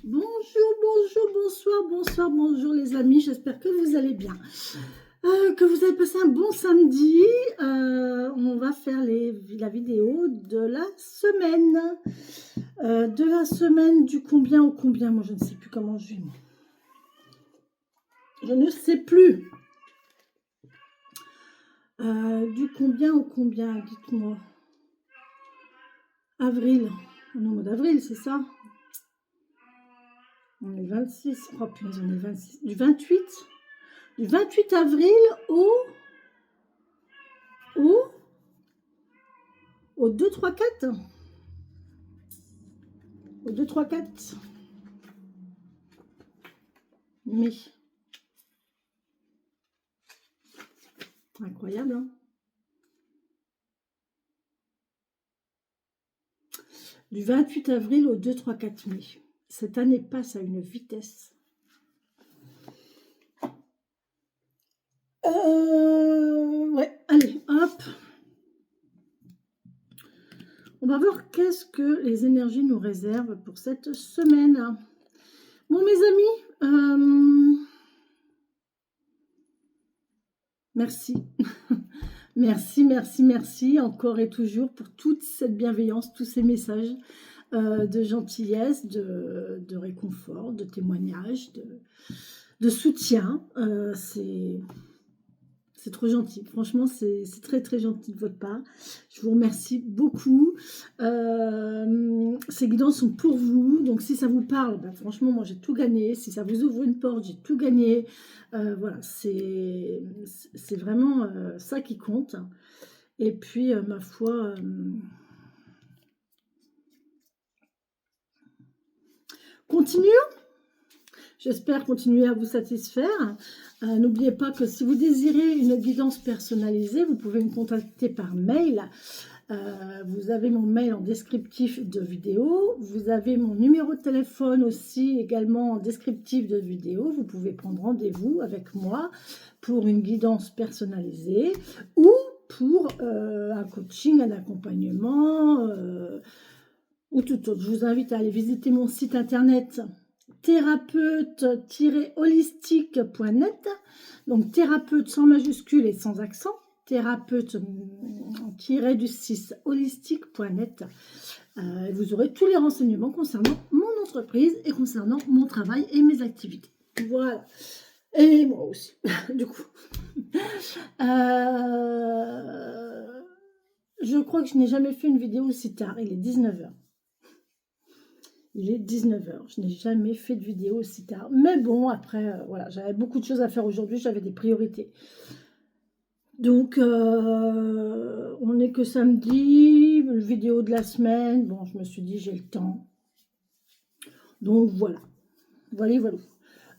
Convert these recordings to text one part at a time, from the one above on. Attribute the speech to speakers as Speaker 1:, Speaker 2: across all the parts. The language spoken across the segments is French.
Speaker 1: Bonjour, bonjour, bonsoir, bonsoir, bonjour les amis, j'espère que vous allez bien, que vous avez passé un bon samedi. On va faire la vidéo de la semaine du combien au combien. Moi je ne sais plus comment je vais, je ne sais plus, du combien au combien, dites-moi. Avril, on est au mois d'avril, c'est ça? On est 26, oh punaise, on est 26, du 28 avril au, au 2, 3, 4, au 2, 3, 4 mai. Incroyable, hein? Du 28 avril au 2, 3, 4 mai. Cette année passe à une vitesse. Ouais, allez, hop. On va voir qu'est-ce que les énergies nous réservent pour cette semaine. Bon, mes amis, merci. Merci, merci, merci encore et toujours pour toute cette bienveillance, tous ces messages de gentillesse, de réconfort, de témoignage, de soutien. C'est trop gentil. Franchement, c'est très, très gentil de votre part. Je vous remercie beaucoup. Ces guidances sont pour vous. Donc, si ça vous parle, ben, franchement, moi, j'ai tout gagné. Si ça vous ouvre une porte, j'ai tout gagné. Voilà, c'est vraiment ça qui compte. Et puis, ma foi, continuons. J'espère continuer à vous satisfaire. N'oubliez pas que si vous désirez une guidance personnalisée, vous pouvez me contacter par mail. Vous avez mon mail en descriptif de vidéo. Vous avez mon numéro de téléphone aussi également en descriptif de vidéo. Vous pouvez prendre rendez-vous avec moi pour une guidance personnalisée ou pour un coaching, un accompagnement ou tout autre. Je vous invite à aller visiter mon site internet thérapeute-holistique.net, donc thérapeute sans majuscule et sans accent, thérapeute-du6 holistique.net. Vous aurez tous les renseignements concernant mon entreprise et concernant mon travail et mes activités. Voilà. Et moi aussi, du coup. Je crois que je n'ai jamais fait une vidéo aussi tard. Il est 19h. Il est 19h, je n'ai jamais fait de vidéo aussi tard. Mais bon, après, voilà, j'avais beaucoup de choses à faire aujourd'hui, j'avais des priorités. Donc, on n'est que samedi, le vidéo de la semaine. Bon, je me suis dit, j'ai le temps. Donc, voilà. Voilà, voilà.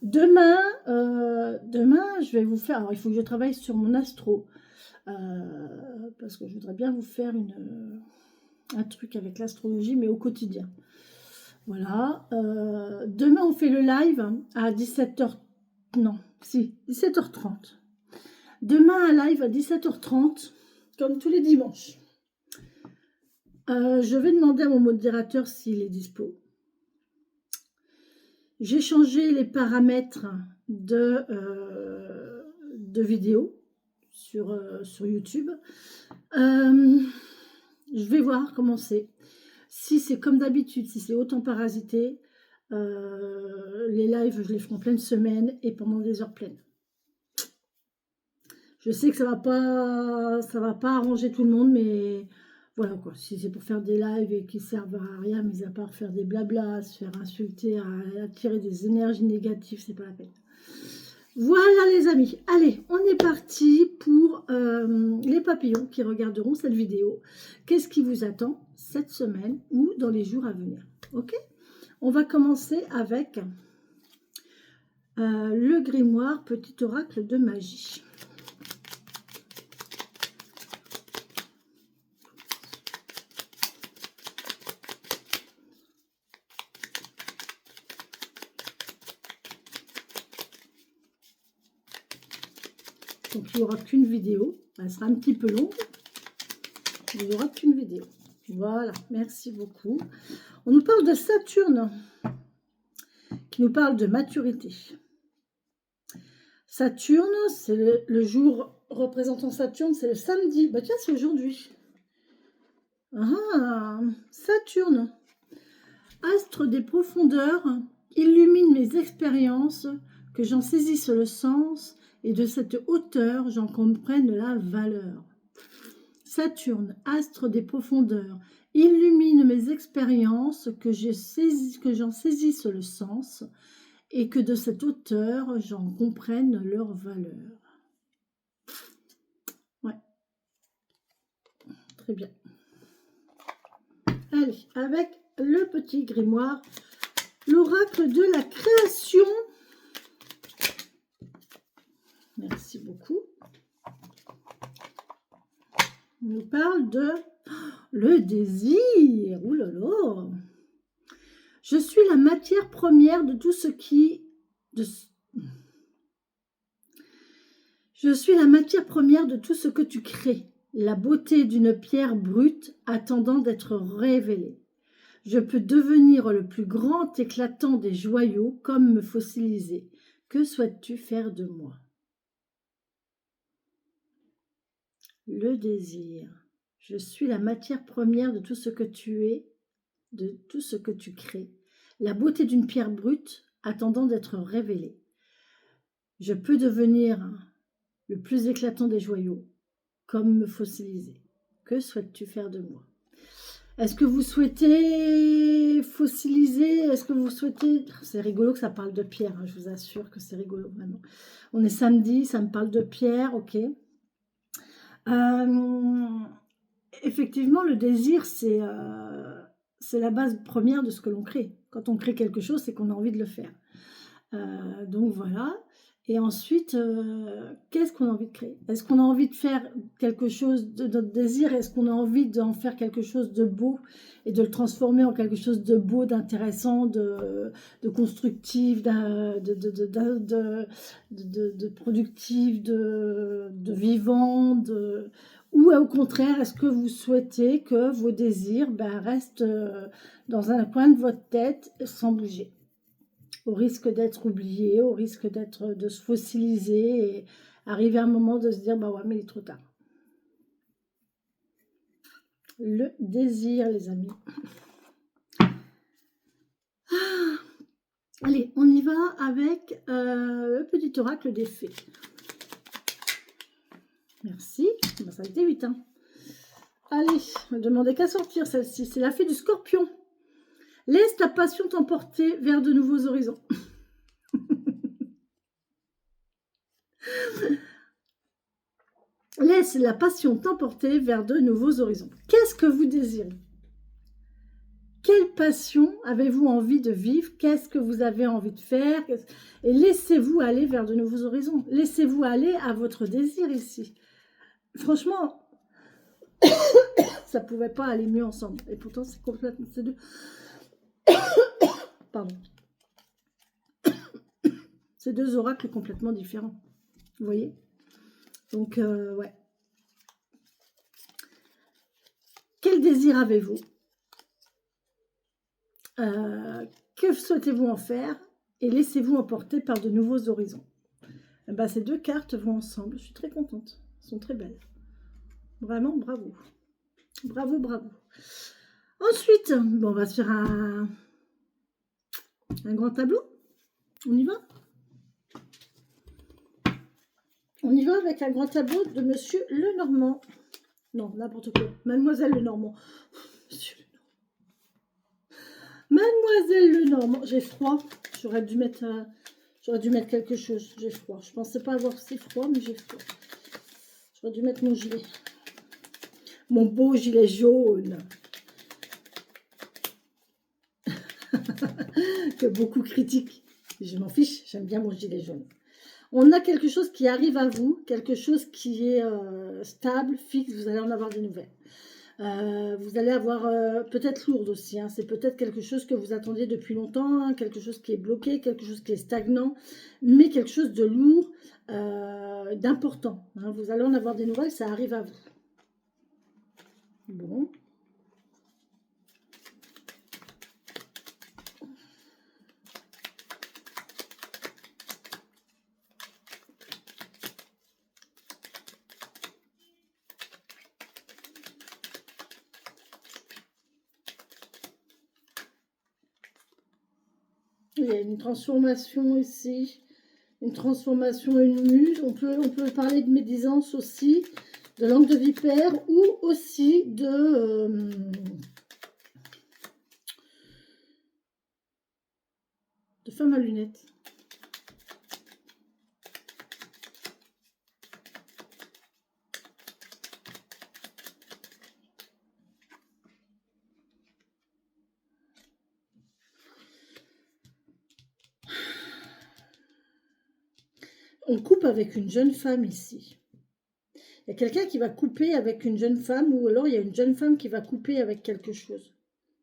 Speaker 1: Demain, je vais vous faire... Alors, il faut que je travaille sur mon astro. Parce que je voudrais bien vous faire un truc avec l'astrologie, mais au quotidien. Voilà. Demain, on fait le live à 17h. Non, si, 17h30. Demain, un live à 17h30, comme tous les dimanches. Je vais demander à mon modérateur s'il est dispo. J'ai changé les paramètres de vidéo sur YouTube. Je vais voir comment c'est. Si c'est comme d'habitude, si c'est autant parasité, les lives, je les ferai en pleine semaine et pendant des heures pleines. Je sais que ça va pas arranger tout le monde, mais voilà quoi. Si c'est pour faire des lives et qui servent à rien, mis à part faire des blablas, se faire insulter, à attirer des énergies négatives, c'est pas la peine. Voilà les amis, allez, on est parti pour les papillons qui regarderont cette vidéo. Qu'est-ce qui vous attend cette semaine ou dans les jours à venir? Ok, on va commencer avec le grimoire Petit Oracle de Magie. Donc il n'y aura qu'une vidéo, elle sera un petit peu longue, il n'y aura qu'une vidéo. Voilà, merci beaucoup. On nous parle de Saturne. qui nous parle de maturité. Saturne, c'est le jour représentant Saturne, c'est le samedi. Bah tiens, c'est aujourd'hui. Ah, Saturne, astre des profondeurs, illumine mes expériences, que j'en saisisse le sens, et de cette hauteur, j'en comprenne la valeur. Saturne, astre des profondeurs, illumine mes expériences, que j'en saisisse le sens, et que de cette hauteur, j'en comprenne leur valeur. Ouais. Très bien. Allez, avec le petit grimoire, l'oracle de la création. Merci beaucoup. On nous parle de le désir. Ouh là là. Je suis la matière première de tout ce qui... Je suis la matière première de tout ce que tu crées, la beauté d'une pierre brute attendant d'être révélée. Je peux devenir le plus grand éclatant des joyaux comme me fossiliser. Que souhaites-tu faire de moi? Le désir. Je suis la matière première de tout ce que tu es, de tout ce que tu crées. La beauté d'une pierre brute attendant d'être révélée. Je peux devenir le plus éclatant des joyaux, comme me fossiliser. Que souhaites-tu faire de moi? Est-ce que vous souhaitez fossiliser? Est-ce que vous souhaitez... C'est rigolo que ça parle de pierre, hein, je vous assure que c'est rigolo, vraiment. On est samedi, ça me parle de pierre, ok. Effectivement, le désir, c'est la base première de ce que l'on crée. Quand on crée quelque chose, c'est qu'on a envie de le faire. Donc voilà. Et ensuite, qu'est-ce qu'on a envie de créer? Est-ce qu'on a envie de faire quelque chose de notre désir? Est-ce qu'on a envie d'en faire quelque chose de beau et de le transformer en quelque chose de beau, d'intéressant, de constructif, de productif, de vivant, ou au contraire, est-ce que vous souhaitez que vos désirs restent dans un coin de votre tête sans bouger, au risque d'être oublié, au risque de se fossiliser et arriver à un moment de se dire bah ouais, mais il est trop tard. Le désir, les amis. Allez, on y va avec le petit oracle des fées. Merci. Ben, ça a été vite. Hein. Allez, ne demandez qu'à sortir celle-ci. C'est la fée du scorpion. Laisse ta passion t'emporter vers de nouveaux horizons. Laisse la passion t'emporter vers de nouveaux horizons. Qu'est-ce que vous désirez? Quelle passion avez-vous envie de vivre? Qu'est-ce que vous avez envie de faire? Et laissez-vous aller vers de nouveaux horizons. Laissez-vous aller à votre désir ici. Franchement, ça ne pouvait pas aller mieux ensemble. Et pourtant, c'est complètement... Pardon. C'est deux oracles complètement différents. Vous voyez? Donc, ouais. Quel désir avez-vous? Que souhaitez-vous en faire? Et laissez-vous emporter par de nouveaux horizons. Ben, ces deux cartes vont ensemble. Je suis très contente. Elles sont très belles. Vraiment, bravo. Bravo, bravo. Ensuite, bon, on va se faire un grand tableau. On y va? On y va avec un grand tableau de Monsieur Lenormand. Non, n'importe quoi. Mademoiselle Lenormand. Monsieur Lenormand. Mademoiselle Lenormand. J'ai froid. J'aurais dû mettre quelque chose. J'ai froid. Je pensais pas avoir si froid, mais j'ai froid. J'aurais dû mettre mon gilet. Mon beau gilet jaune. Que beaucoup critiquent. Je m'en fiche. J'aime bien mon gilet jaune. On a quelque chose qui arrive à vous, quelque chose qui est stable, fixe, vous allez en avoir des nouvelles. Vous allez avoir peut-être lourde aussi, hein, c'est peut-être quelque chose que vous attendiez depuis longtemps, hein, quelque chose qui est bloqué, quelque chose qui est stagnant, mais quelque chose de lourd, d'important. Hein, vous allez en avoir des nouvelles, ça arrive à vous. Bon. Il y a une transformation ici. Une transformation, une muse. On peut parler de médisance aussi, de langue de vipère ou aussi de femme à lunettes. On coupe avec une jeune femme ici. Il y a quelqu'un qui va couper avec une jeune femme ou alors il y a une jeune femme qui va couper avec quelque chose.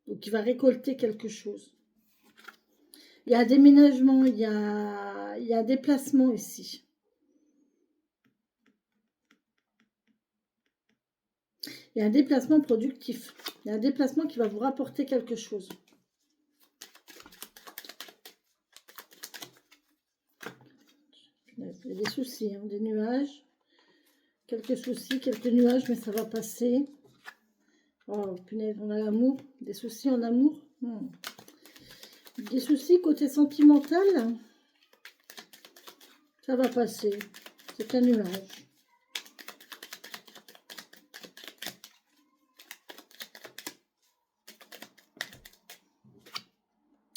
Speaker 1: Ou qui va récolter quelque chose. Il y a un déménagement, il y a un déplacement ici. Il y a un déplacement productif. Il y a un déplacement qui va vous rapporter quelque chose. Il y a des soucis, hein, des nuages. Quelques soucis, quelques nuages, mais ça va passer. Oh, punaise, on a l'amour. Des soucis en amour. Des soucis côté sentimental. Ça va passer. C'est un nuage.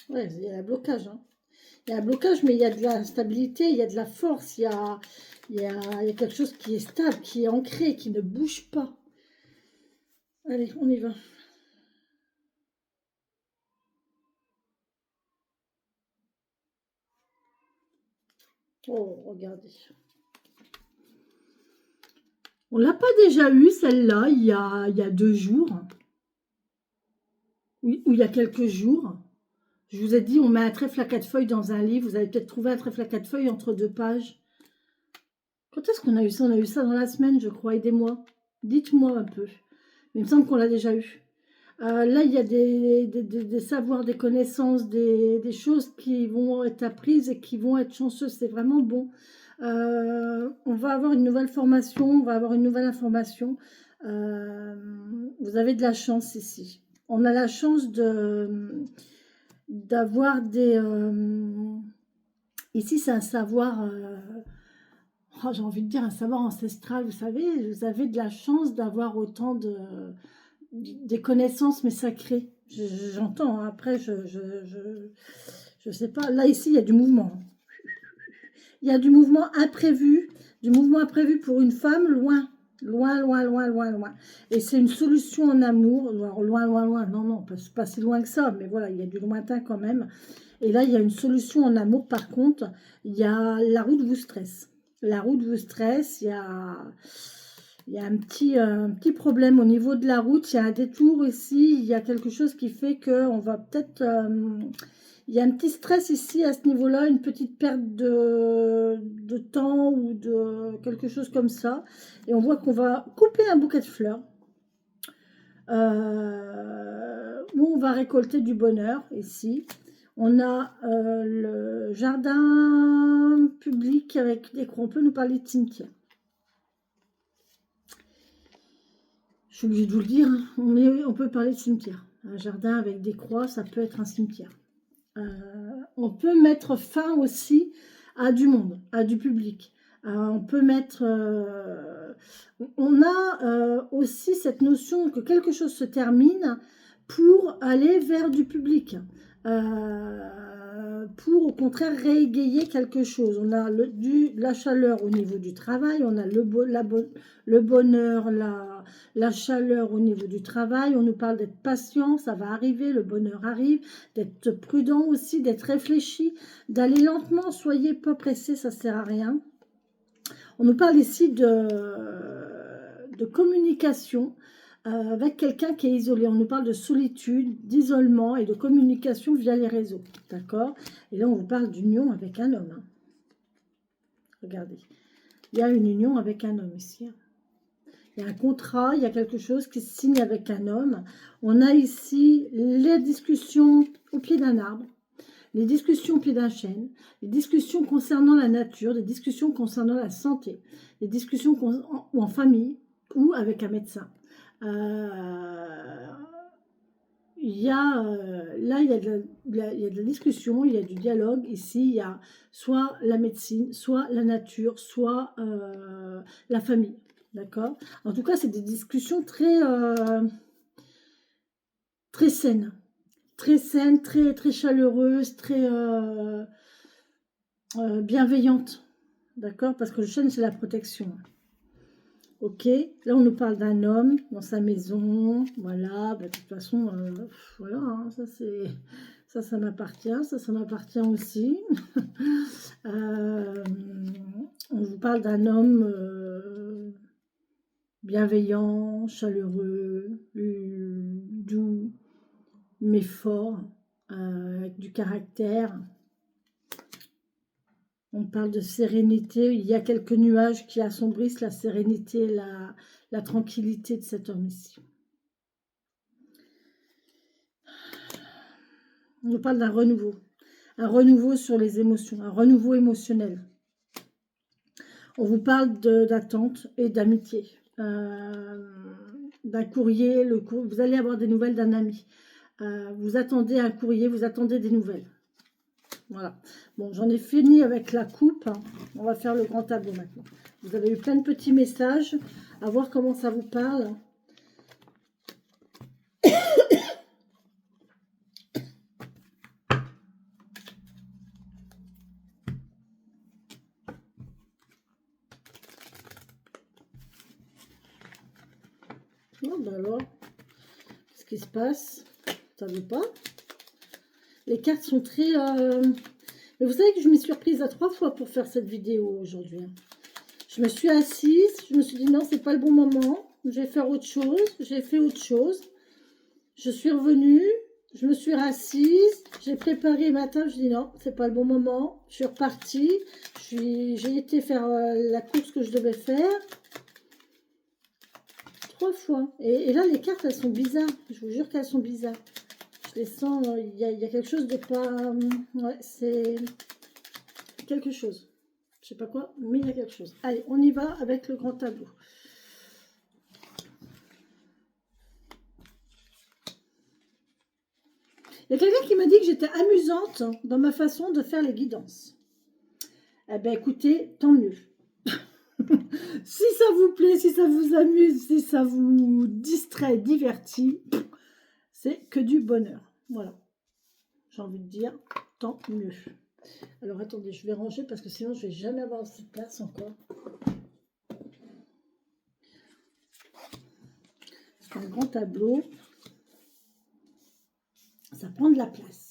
Speaker 1: Ouais, il y a un blocage. Hein. Il y a un blocage, mais il y a de la stabilité, il y a de la force, il y a quelque chose qui est stable, qui est ancré, qui ne bouge pas. Allez, on y va. Oh, regardez. On l'a pas déjà eu, celle-là, il y a 2 jours. Oui, ou il y a quelques jours. Je vous ai dit, on met un trèfle à 4 feuilles dans un livre. Vous avez peut-être trouvé un trèfle à 4 feuilles entre 2 pages. Quand est-ce qu'on a eu ça? On a eu ça dans la semaine, je crois. Aidez-moi. Dites-moi un peu. Mais il me semble qu'on l'a déjà eu. Là, il y a des savoirs, des connaissances, des choses qui vont être apprises et qui vont être chanceuses. C'est vraiment bon. On va avoir une nouvelle formation, on va avoir une nouvelle information. Vous avez de la chance ici. On a la chance d'avoir des... ici, c'est un savoir... j'ai envie de dire un savoir ancestral, vous avez de la chance d'avoir autant des connaissances, mais sacrées. J'entends, hein. Après, je sais pas. Là, ici, il y a du mouvement. Il y a du mouvement imprévu pour une femme loin. Loin, loin, loin, loin, loin. Et c'est une solution en amour. Alors, loin, loin, loin. Non, non, pas si loin que ça. Mais voilà, il y a du lointain quand même. Et là, il y a une solution en amour. Par contre, il y a la route vous stresse. La route vous stresse. Il y a un petit problème au niveau de la route. Il y a un détour ici. Il y a quelque chose qui fait qu'on va peut-être... il y a un petit stress ici à ce niveau-là, une petite perte de temps ou de quelque chose comme ça. Et on voit qu'on va couper un bouquet de fleurs. Où on va récolter du bonheur ici. On a le jardin public avec des croix. On peut nous parler de cimetière. Je suis obligée de vous le dire, hein. On peut parler de cimetière. Un jardin avec des croix, ça peut être un cimetière. On peut mettre fin aussi à du monde, à du public. On peut mettre... on a aussi cette notion que quelque chose se termine pour aller vers du public. Pour au contraire réégayer quelque chose. On a la chaleur au niveau du travail, on a le bonheur, la chaleur au niveau du travail, on nous parle d'être patient, ça va arriver, le bonheur arrive, d'être prudent aussi, d'être réfléchi, d'aller lentement, soyez pas pressés, ça sert à rien. On nous parle ici de communication avec quelqu'un qui est isolé. On nous parle de solitude, d'isolement et de communication via les réseaux. D'accord? Et là, on vous parle d'union avec un homme. Hein. Regardez. Il y a une union avec un homme ici. Il y a un contrat, il y a quelque chose qui se signe avec un homme. On a ici les discussions au pied d'un arbre, les discussions au pied d'un chêne, les discussions concernant la nature, les discussions concernant la santé, les discussions en famille ou avec un médecin. là, il y a de la discussion, il y a du dialogue. Ici, il y a soit la médecine, soit la nature, soit la famille. D'accord? En tout cas, c'est des discussions très saines. Très saines, très chaleureuses, très bienveillantes. D'accord? Parce que le chêne, c'est la protection. Ok, là on nous parle d'un homme dans sa maison, voilà, bah, de toute façon, voilà, hein, ça m'appartient, ça m'appartient aussi. On vous parle d'un homme bienveillant, chaleureux, doux, mais fort, avec du caractère. On parle de sérénité. Il y a quelques nuages qui assombrissent la sérénité, la tranquillité de cet homme ici. On nous parle d'un renouveau. Un renouveau sur les émotions, un renouveau émotionnel. On vous parle d'attente et d'amitié. D'un courrier, vous allez avoir des nouvelles d'un ami. Vous attendez un courrier, vous attendez des nouvelles. Voilà. Bon, j'en ai fini avec la coupe. On va faire le grand tableau maintenant. Vous avez eu plein de petits messages. À voir comment ça vous parle. Oh, ben alors, qu'est-ce qui se passe? Ça veut pas. Les cartes sont très... Mais vous savez que je m'y suis reprise à 3 fois pour faire cette vidéo aujourd'hui. Je me suis assise, je me suis dit non, c'est pas le bon moment. Je vais faire autre chose. J'ai fait autre chose. Je suis revenue, je me suis rassise, j'ai préparé ma table. Je dis non, c'est pas le bon moment. Je suis repartie. J'ai été faire la course que je devais faire. 3 fois. Et là, les cartes, elles sont bizarres. Je vous jure qu'elles sont bizarres. Je les sens, il y a quelque chose de pas... Ouais, c'est quelque chose. Je sais pas quoi, mais il y a quelque chose. Allez, on y va avec le grand tableau. Il y a quelqu'un qui m'a dit que j'étais amusante dans ma façon de faire les guidances. Eh bien, écoutez, tant mieux. Si ça vous plaît, si ça vous amuse, si ça vous distrait, divertit, c'est que du bonheur. Voilà. J'ai envie de dire, tant mieux. Alors, attendez, je vais ranger parce que sinon, je ne vais jamais avoir assez de place encore. C'est un grand tableau. Ça prend de la place.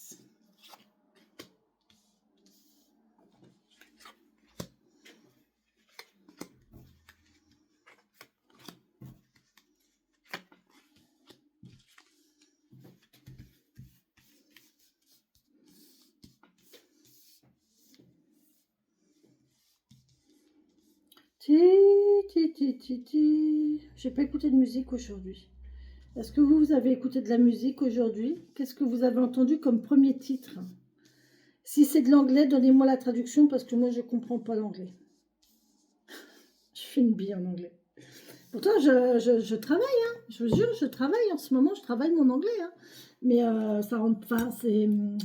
Speaker 1: J'ai pas écouté de musique aujourd'hui. Est-ce que vous avez écouté de la musique aujourd'hui? Qu'est-ce que vous avez entendu comme premier titre? Si c'est de l'anglais, donnez-moi la traduction parce que moi je comprends pas l'anglais. Je fais une bille en anglais. Pourtant je travaille, hein. Je vous jure, je travaille en ce moment, je travaille mon anglais, hein. Mais ça rentre pas, c'est... Il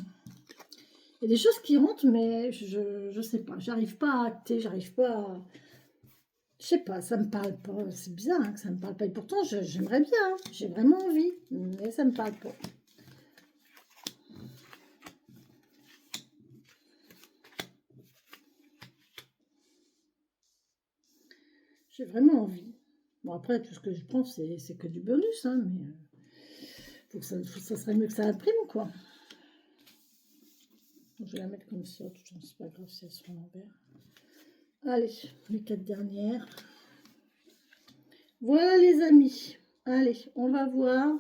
Speaker 1: y a des choses qui rentrent, mais je sais pas, j'arrive pas à acter, j'arrive pas à... Je sais pas, ça me parle pas. C'est bizarre hein, que ça me parle pas. Et pourtant, j'aimerais bien. Hein, j'ai vraiment envie. Mais ça me parle pas. J'ai vraiment envie. Bon, après, tout ce que je prends, c'est que du bonus. Hein, mais ça serait mieux que ça imprime, quoi. Je vais la mettre comme ça. De toute façon, c'est pas grave si elles sont à l'envers. Allez, les 4 dernières. Voilà, les amis. Allez, on va voir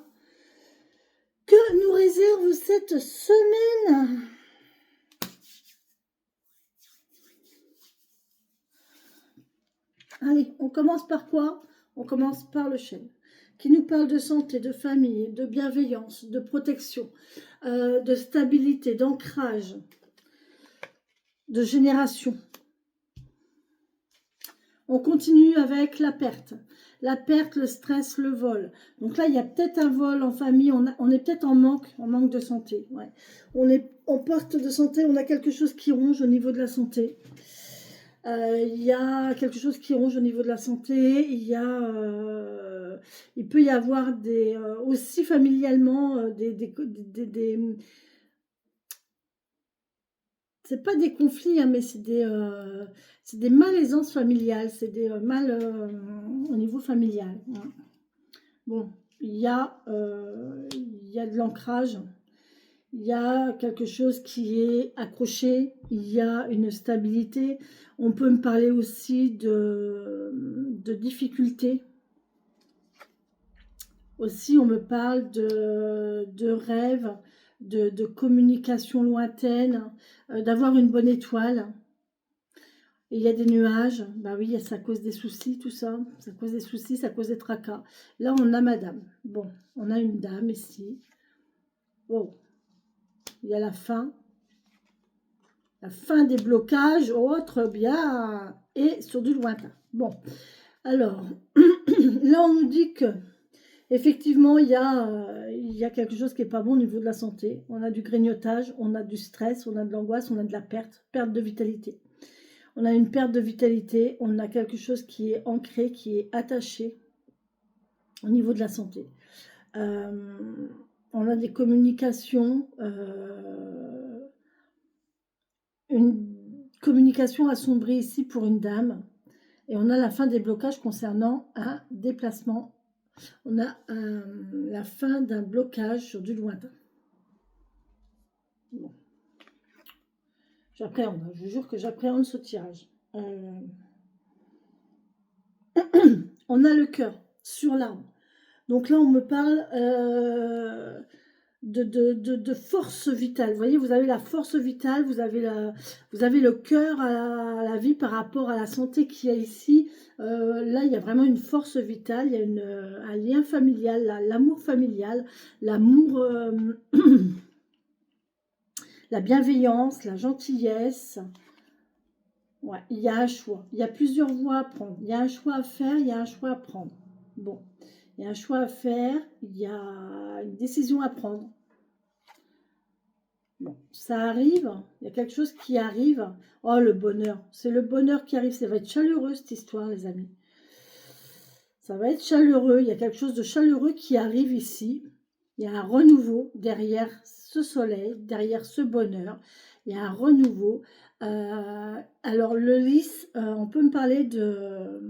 Speaker 1: que nous réserve cette semaine. Allez, on commence par quoi? On commence par le chêne, qui nous parle de santé, de famille, de bienveillance, de protection, de stabilité, d'ancrage, de génération. On continue avec la perte. La perte, le stress, le vol. Donc là, il y a peut-être un vol en famille. On est peut-être en manque de santé. Ouais. On est en perte de santé. On a quelque chose qui ronge au niveau de la santé. Il y a quelque chose qui ronge au niveau de la santé. Il peut y avoir aussi familialement c'est pas des conflits, hein, mais c'est des malaisances familiales, c'est des mal au niveau familial. Hein. Bon, il y a de l'ancrage, il y a quelque chose qui est accroché, il y a une stabilité. On peut me parler aussi de difficultés. Aussi, on me parle de rêves, de communication lointaine, d'avoir une bonne étoile. Et il y a des nuages, bah oui, ça cause des soucis, tout ça. Ça cause des soucis, ça cause des tracas. Là, on a madame. Bon, on a une dame ici. Wow. Il y a la fin. La fin des blocages, autre bien, et sur du lointain. Bon, alors, là, on nous dit que effectivement, il y a quelque chose qui n'est pas bon au niveau de la santé. On a du grignotage, on a du stress, on a de l'angoisse, on a de la perte de vitalité. On a une perte de vitalité, on a quelque chose qui est ancré, qui est attaché au niveau de la santé. On a des communications, une communication assombrie ici pour une dame. Et on a la fin des blocages concernant un déplacement. On a la fin d'un blocage sur du lointain. Bon. J'appréhende, je vous jure que j'appréhende ce tirage. On a le cœur sur l'arbre. Donc là, on me parle de force vitale. Vous voyez, vous avez la force vitale, vous avez le cœur à la vie par rapport à la santé qu'il y a ici. Là, il y a vraiment une force vitale, il y a un lien familial, l'amour familial, l'amour, la bienveillance, la gentillesse. Ouais, il y a un choix. Il y a plusieurs voies à prendre. Il y a un choix à faire, il y a un choix à prendre. Bon, il y a un choix à faire, il y a une décision à prendre. Bon, ça arrive, il y a quelque chose qui arrive. Oh, le bonheur, c'est le bonheur qui arrive. Ça va être chaleureux cette histoire, les amis. Ça va être chaleureux, il y a quelque chose de chaleureux qui arrive ici. Il y a un renouveau derrière ce soleil, derrière ce bonheur. Il y a un renouveau. Alors, le lys, on peut me parler de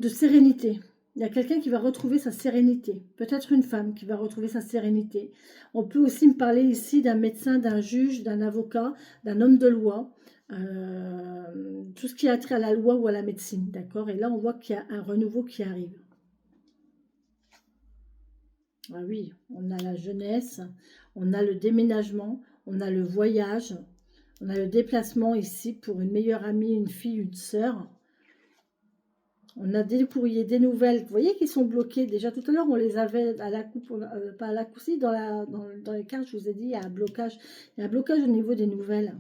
Speaker 1: sérénité. Il y a quelqu'un qui va retrouver sa sérénité. Peut-être une femme qui va retrouver sa sérénité. On peut aussi me parler ici d'un médecin, d'un juge, d'un avocat, d'un homme de loi. Tout ce qui a trait à la loi ou à la médecine, d'accord? Et là, on voit qu'il y a un renouveau qui arrive. Ah oui, on a la jeunesse, on a le déménagement, on a le voyage, on a le déplacement ici pour une meilleure amie, une fille, une sœur. On a des courriers, des nouvelles, vous voyez qu'ils sont bloqués. Déjà tout à l'heure, on les avait à la coupe, pas à la coupe, si, dans les cartes, je vous ai dit, il y a un blocage. Il y a un blocage au niveau des nouvelles.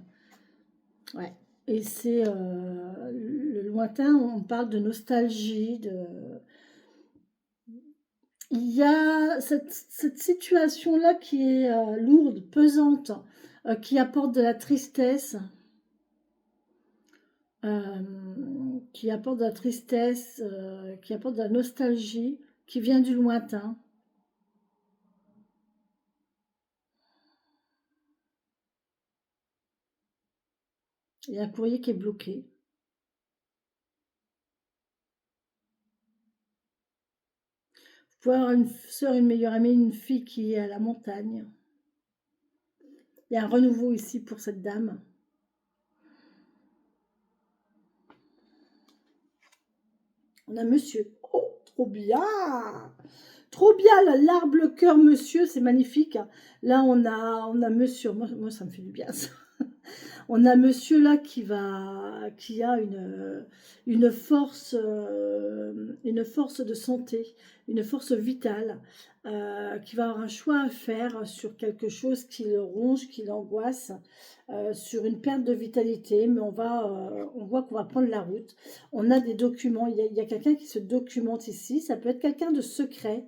Speaker 1: Ouais. Et c'est le lointain, on parle de nostalgie, il y a cette situation-là qui est lourde, pesante, qui apporte de la tristesse, qui apporte de la tristesse, qui apporte de la nostalgie, qui vient du lointain. Il y a un courrier qui est bloqué. Vous pouvez avoir une soeur, une meilleure amie, une fille qui est à la montagne. Il y a un renouveau ici pour cette dame. On a monsieur. Oh, trop bien! Trop bien, l'arbre, le cœur, monsieur, c'est magnifique. Là, on a monsieur. Moi, ça me fait du bien, ça. On a monsieur là qui a une force de santé, une force vitale, qui va avoir un choix à faire sur quelque chose qui le ronge, qui l'angoisse, sur une perte de vitalité, mais on voit qu'on va prendre la route. On a des documents, il y a quelqu'un qui se documente ici, ça peut être quelqu'un de secret,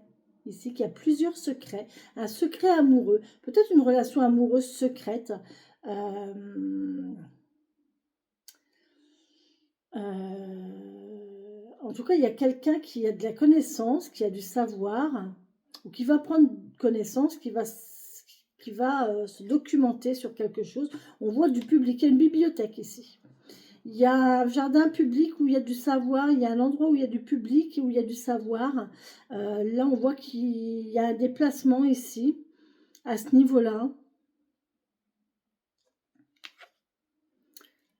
Speaker 1: ici, qui a plusieurs secrets, un secret amoureux, peut-être une relation amoureuse secrète. En tout cas, il y a quelqu'un qui a de la connaissance, qui a du savoir, ou qui va prendre connaissance, qui va se documenter sur quelque chose. On voit du public, il y a une bibliothèque ici. Il y a un jardin public où il y a du savoir, il y a un endroit où il y a du public, où il y a du savoir. Là, on voit qu'il y a un déplacement ici, à ce niveau-là.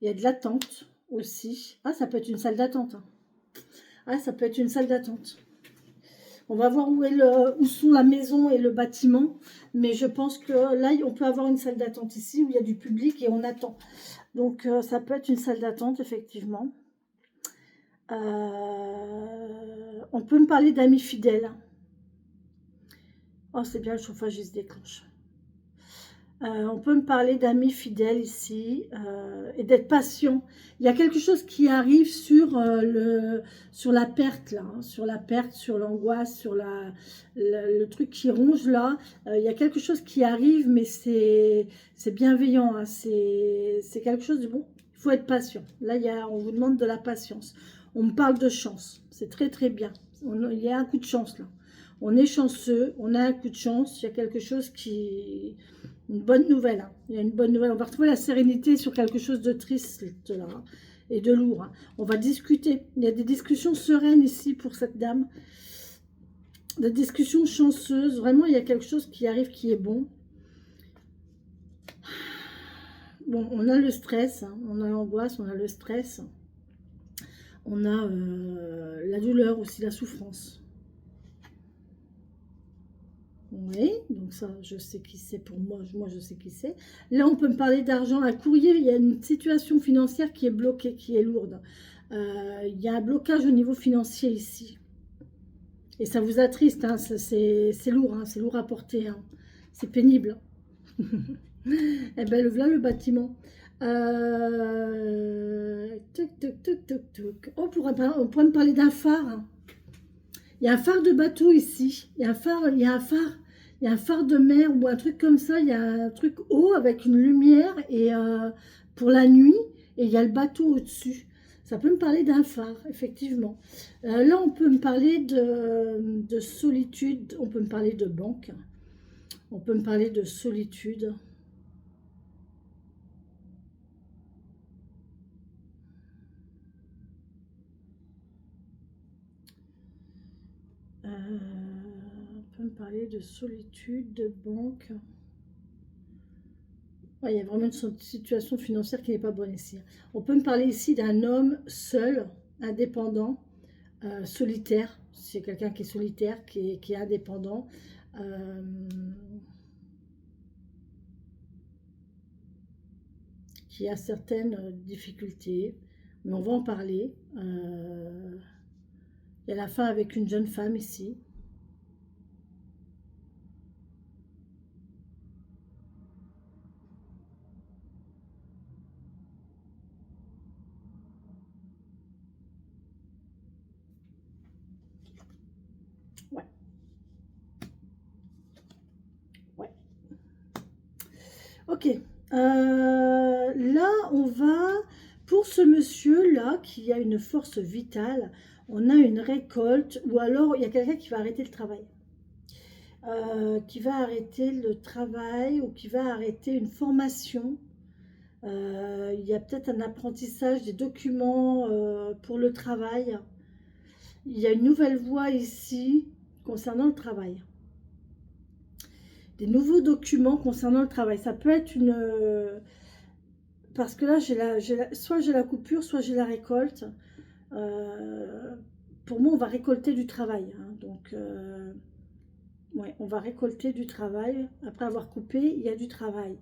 Speaker 1: Il y a de l'attente aussi. Ah, ça peut être une salle d'attente. Ah, ça peut être une salle d'attente. On va voir où sont la maison et le bâtiment. Mais je pense que là, on peut avoir une salle d'attente ici où il y a du public et on attend. Donc, ça peut être une salle d'attente, effectivement. On peut me parler d'amis fidèles. Oh, c'est bien, le chauffage, il se déclenche. On peut me parler d'amis fidèles ici et d'être patient. Il y a quelque chose qui arrive sur la perte là, hein, sur la perte, sur l'angoisse, sur le truc qui ronge là. Il y a quelque chose qui arrive, mais c'est bienveillant. Hein, c'est quelque chose de bon. Il faut être patient. Là, on vous demande de la patience. On me parle de chance. C'est très très bien. Il y a un coup de chance là. On est chanceux, on a un coup de chance. Il y a quelque chose qui... Une bonne nouvelle, hein. Il y a une bonne nouvelle. On va retrouver la sérénité sur quelque chose de triste là, et de lourd. Hein. On va discuter. Il y a des discussions sereines ici pour cette dame. Des discussions chanceuses. Vraiment, il y a quelque chose qui arrive qui est bon. Bon, on a le stress, hein. On a l'angoisse, on a le stress. On a la douleur aussi, la souffrance. Oui, donc ça, je sais qui c'est pour moi. Moi, je sais qui c'est. Là, on peut me parler d'argent. Un courrier, il y a une situation financière qui est bloquée, qui est lourde. Il y a un blocage au niveau financier ici. Et ça vous attriste, hein, c'est lourd, hein, c'est lourd à porter. Hein. C'est pénible. Eh bien, voilà le bâtiment. Tuc, tuc, tuc, tuc, tuc. On pourrait me parler d'un phare. Hein. Il y a un phare de bateau ici. Il y a un phare, il y a un phare, il y a un phare de mer ou un truc comme ça. Il y a un truc haut avec une lumière et pour la nuit. Et il y a le bateau au-dessus. Ça peut me parler d'un phare, effectivement. Là, on peut me parler de solitude. On peut me parler de banque. On peut me parler de solitude. On peut me parler de solitude, de banque. Ouais, il y a vraiment une situation financière qui n'est pas bonne ici. On peut me parler ici d'un homme seul, indépendant, solitaire. C'est quelqu'un qui est solitaire, qui est indépendant. Qui a certaines difficultés. Mais on va en parler. Il y a la fin avec une jeune femme ici. Ouais. Ouais. Ok. Là, on va... Pour ce monsieur-là, qui a une force vitale, on a une récolte, ou alors il y a quelqu'un qui va arrêter le travail. Qui va arrêter le travail ou qui va arrêter une formation. Il y a peut-être un apprentissage des documents pour le travail. Il y a une nouvelle voie ici concernant le travail. Des nouveaux documents concernant le travail. Ça peut être une... parce que là, soit j'ai la coupure, soit j'ai la récolte. Pour moi, on va récolter du travail. Hein, donc... ouais, on va récolter du travail. Après avoir coupé, il y a du travail.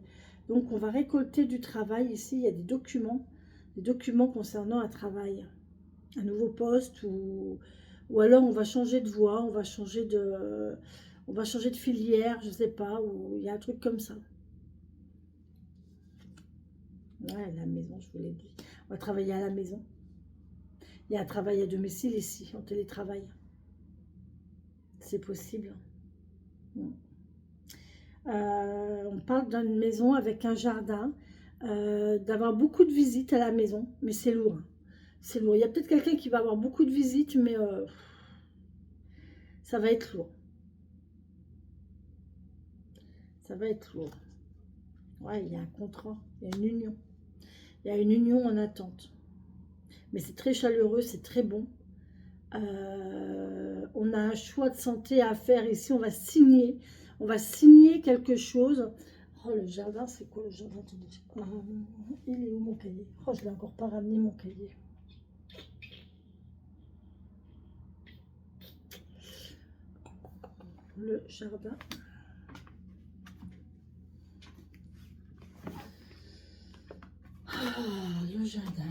Speaker 1: Donc, on va récolter du travail. Ici, il y a des documents concernant un travail, un nouveau poste, ou alors on va changer de voie, on va changer de filière, je sais pas, ou il y a un truc comme ça. Ouais, la maison, je vous l'ai dit. On va travailler à la maison. Il y a un travail à domicile ici, en télétravail. C'est possible. Mm. On parle d'une maison avec un jardin, d'avoir beaucoup de visites à la maison, mais c'est lourd, hein. C'est lourd. Il y a peut-être quelqu'un qui va avoir beaucoup de visites, mais ça va être lourd. Ça va être lourd. Ouais, il y a un contrat, il y a une union. Il y a une union en attente. Mais c'est très chaleureux, c'est très bon. On a un choix de santé à faire ici. On va signer. On va signer quelque chose. Oh, le jardin, c'est quoi le jardin? Attendez. Il est où mon cahier? Oh, je l'ai encore pas ramené mon cahier. Le jardin. Le jardin.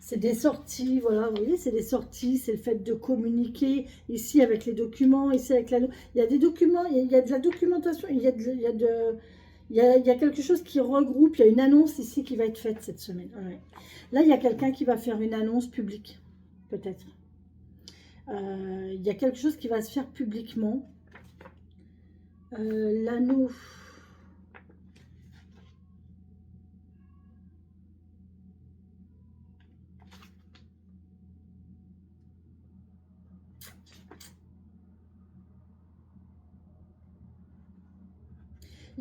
Speaker 1: C'est des sorties, voilà, vous voyez, c'est des sorties, c'est le fait de communiquer ici avec les documents, ici avec l'anneau. Il y a des documents, il y a de la documentation, il y a quelque chose qui regroupe, il y a une annonce ici qui va être faite cette semaine. Ouais. Là, il y a quelqu'un qui va faire une annonce publique, peut-être. Il y a quelque chose qui va se faire publiquement. L'anneau.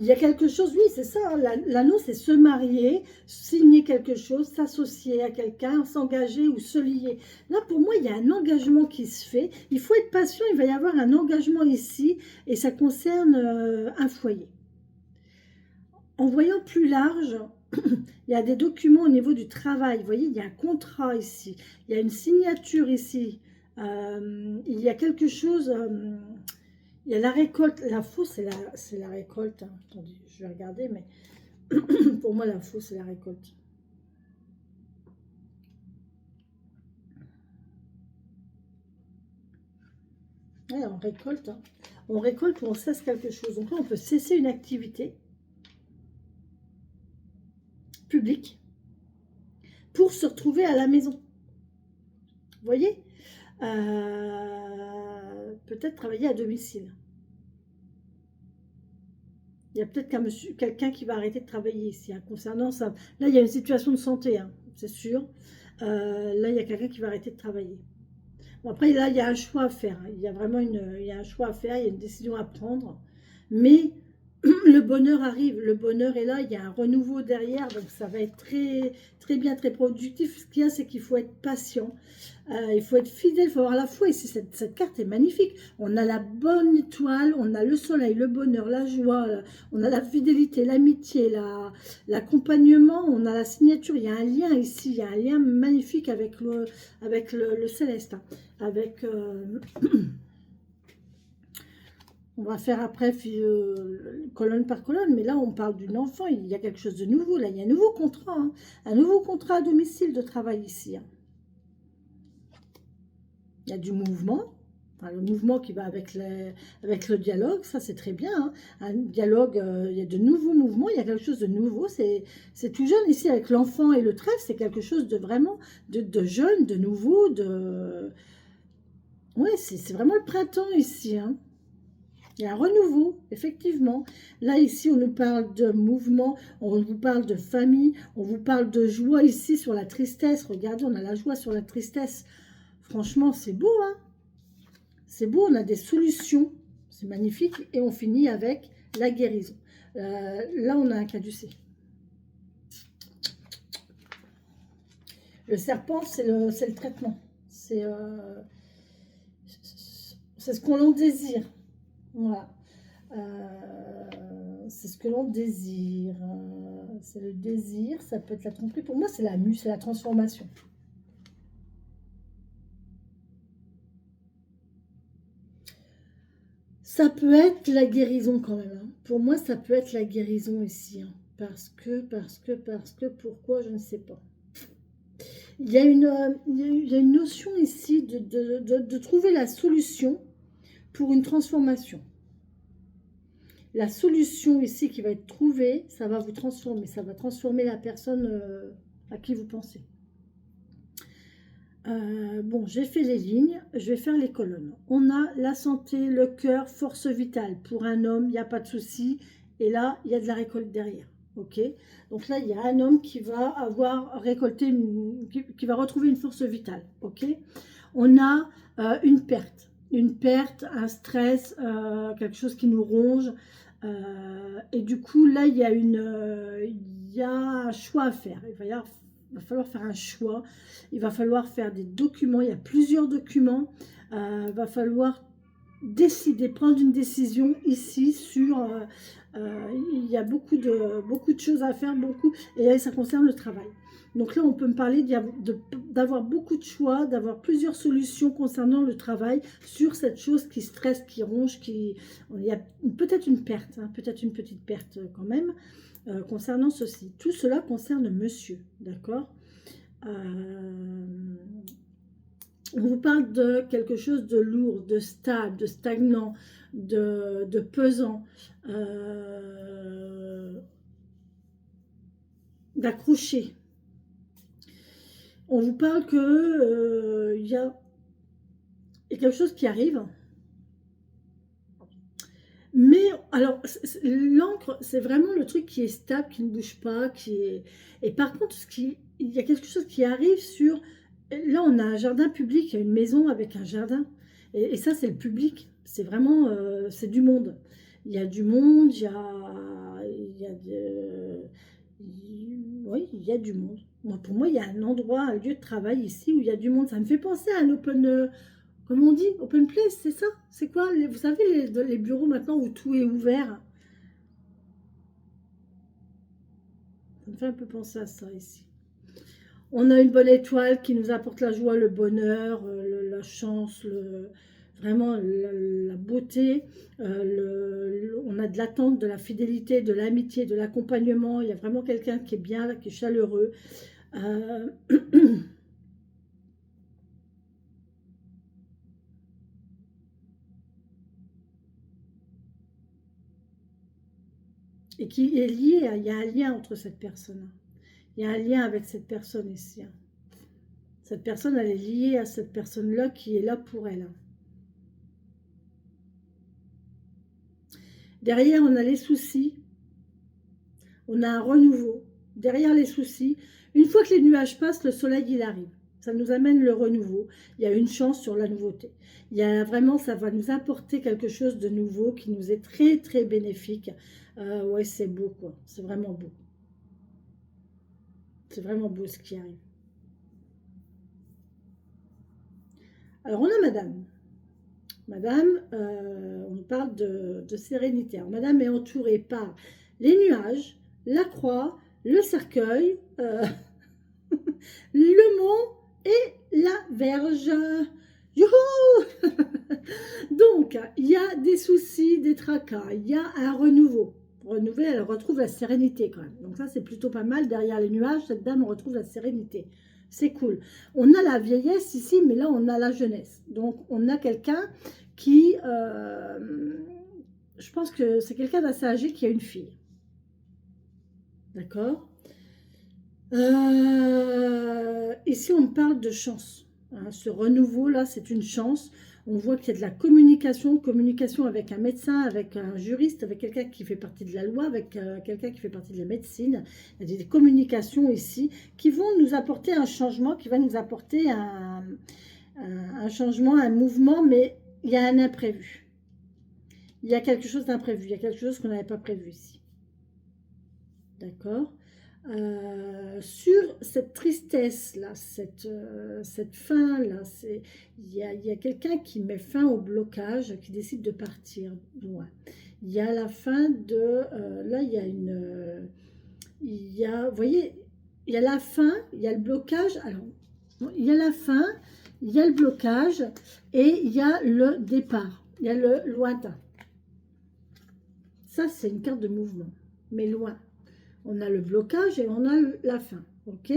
Speaker 1: Il y a quelque chose, oui, c'est ça, hein, l'anneau, c'est se marier, signer quelque chose, s'associer à quelqu'un, s'engager ou se lier. Là, pour moi, il y a un engagement qui se fait. Il faut être patient, il va y avoir un engagement ici, et ça concerne un foyer. En voyant plus large, il y a des documents au niveau du travail. Vous voyez, il y a un contrat ici, il y a une signature ici, il y a quelque chose... il y a la récolte, la fausse, c'est la récolte, hein. Attendez, je vais regarder, mais pour moi, la fausse, c'est la récolte. Ouais, on récolte, hein. On récolte ou on cesse quelque chose. Donc là, on peut cesser une activité publique pour se retrouver à la maison. Vous voyez, peut-être travailler à domicile. Il y a peut-être quelqu'un qui va arrêter de travailler ici, hein, concernant ça. Là, il y a une situation de santé, hein, c'est sûr. Là, il y a quelqu'un qui va arrêter de travailler. Bon, après, là, il y a un choix à faire, hein. Il y a vraiment il y a un choix à faire, il y a une décision à prendre. Mais le bonheur arrive, le bonheur est là, il y a un renouveau derrière, donc ça va être très, très bien, très productif. Ce qu'il y a, c'est qu'il faut être patient, il faut être fidèle, il faut avoir la foi. Ici, cette carte est magnifique. On a la bonne étoile, on a le soleil, le bonheur, la joie, on a la fidélité, l'amitié, l'accompagnement, on a la signature. Il y a un lien ici, il y a un lien magnifique avec le céleste, hein, avec... on va faire après colonne par colonne, mais là on parle d'une enfant, il y a quelque chose de nouveau, là il y a un nouveau contrat, hein, un nouveau contrat à domicile de travail ici, hein. Il y a du mouvement, enfin, le mouvement qui va avec le dialogue, ça c'est très bien, hein. Un dialogue, il y a de nouveaux mouvements, il y a quelque chose de nouveau, c'est tout jeune ici avec l'enfant et le trèfle, c'est quelque chose de vraiment de jeune, de nouveau, ouais, c'est vraiment le printemps ici, hein. Il y a un renouveau, effectivement. Là, ici, on nous parle de mouvement, on vous parle de famille, on vous parle de joie ici sur la tristesse. Regardez, on a la joie sur la tristesse. Franchement, c'est beau, hein? C'est beau, on a des solutions. C'est magnifique. Et on finit avec la guérison. Là, on a un caducée. Le serpent, c'est le traitement. C'est ce qu'on en désire. Voilà. C'est ce que l'on désire. C'est le désir, ça peut être la tromperie. Pour moi, c'est la mue, c'est la transformation. Ça peut être la guérison quand même, hein. Pour moi, ça peut être la guérison ici, hein. Parce que, pourquoi, je ne sais pas. Il y a une notion ici de trouver la solution pour une transformation. La solution ici qui va être trouvée, ça va vous transformer. Ça va transformer la personne à qui vous pensez. Bon, j'ai fait les lignes, je vais faire les colonnes. On a la santé, le cœur, force vitale. Pour un homme, il n'y a pas de souci. Et là, il y a de la récolte derrière. Ok. Donc là, il y a un homme qui va avoir récolté, qui va retrouver une force vitale. Ok. On a une perte, un stress, quelque chose qui nous ronge. Et du coup, là, il y a un choix à faire. Il va falloir faire un choix. Il va falloir faire des documents. Il y a plusieurs documents. Il va falloir décider, prendre une décision ici sur... il y a beaucoup de choses à faire, et ça concerne le travail. Donc là, on peut me parler d'avoir beaucoup de choix, d'avoir plusieurs solutions concernant le travail sur cette chose qui stresse, qui ronge, il y a peut-être une perte, hein, peut-être une petite perte quand même, concernant ceci. Tout cela concerne monsieur, d'accord. On vous parle de quelque chose de lourd, de stable, de stagnant, de pesant, d'accroché. On vous parle que y a quelque chose qui arrive. Mais, alors, l'encre, c'est vraiment le truc qui est stable, qui ne bouge pas, Et par contre, il y a quelque chose qui arrive sur... Là, on a un jardin public, il y a une maison avec un jardin. Et ça, c'est le public. C'est vraiment... c'est du monde. Il y a du monde, oui, il y a du monde. Pour moi, il y a un endroit, un lieu de travail ici où il y a du monde. Ça me fait penser à un open... Comme on dit, open place, c'est ça? C'est quoi? Vous savez, les bureaux maintenant où tout est ouvert. Ça me fait un peu penser à ça ici. On a une bonne étoile qui nous apporte la joie, le bonheur, la chance, vraiment la beauté. On a de l'attente, de la fidélité, de l'amitié, de l'accompagnement. Il y a vraiment quelqu'un qui est bien, là, qui est chaleureux. Et qui est lié, il y a un lien entre cette personne. Il y a un lien avec cette personne ici. Cette personne, elle est liée à cette personne-là qui est là pour elle. Derrière, on a les soucis. On a un renouveau. Derrière les soucis, une fois que les nuages passent, le soleil, il arrive. Ça nous amène le renouveau. Il y a une chance sur la nouveauté. Il y a vraiment, ça va nous apporter quelque chose de nouveau qui nous est très, très bénéfique. Ouais, c'est beau, quoi. C'est vraiment beau. C'est vraiment beau ce qui arrive. Alors, on a madame. Madame, on parle de sérénité. Alors, madame est entourée par les nuages, la croix, le cercueil, le mont et la verge. Youhou! Donc, il y a des soucis, des tracas, il y a un renouveau. Renouvelée, elle retrouve la sérénité quand même. Donc ça, c'est plutôt pas mal. Derrière les nuages, cette dame retrouve la sérénité. C'est cool. On a la vieillesse ici, mais là, on a la jeunesse. Donc, on a quelqu'un qui... je pense que c'est quelqu'un d'assez âgé qui a une fille. D'accord. Ici, on parle de chance. Hein, ce renouveau-là, c'est une chance. On voit qu'il y a de la communication avec un médecin, avec un juriste, avec quelqu'un qui fait partie de la loi, avec quelqu'un qui fait partie de la médecine. Il y a des communications ici qui vont nous apporter un changement, qui va nous apporter un changement, un mouvement, mais il y a un imprévu. Il y a quelque chose d'imprévu, il y a quelque chose qu'on n'avait pas prévu ici. D'accord. Sur cette tristesse-là, cette fin-là, il y a quelqu'un qui met fin au blocage, qui décide de partir loin. Il y a la fin de... là, il y a une... vous voyez, il y a la fin, il y a le blocage. Alors, il y a la fin, il y a le blocage et il y a le départ. Il y a le lointain. Ça, c'est une carte de mouvement, mais loin. On a le blocage et on a la fin. Ok?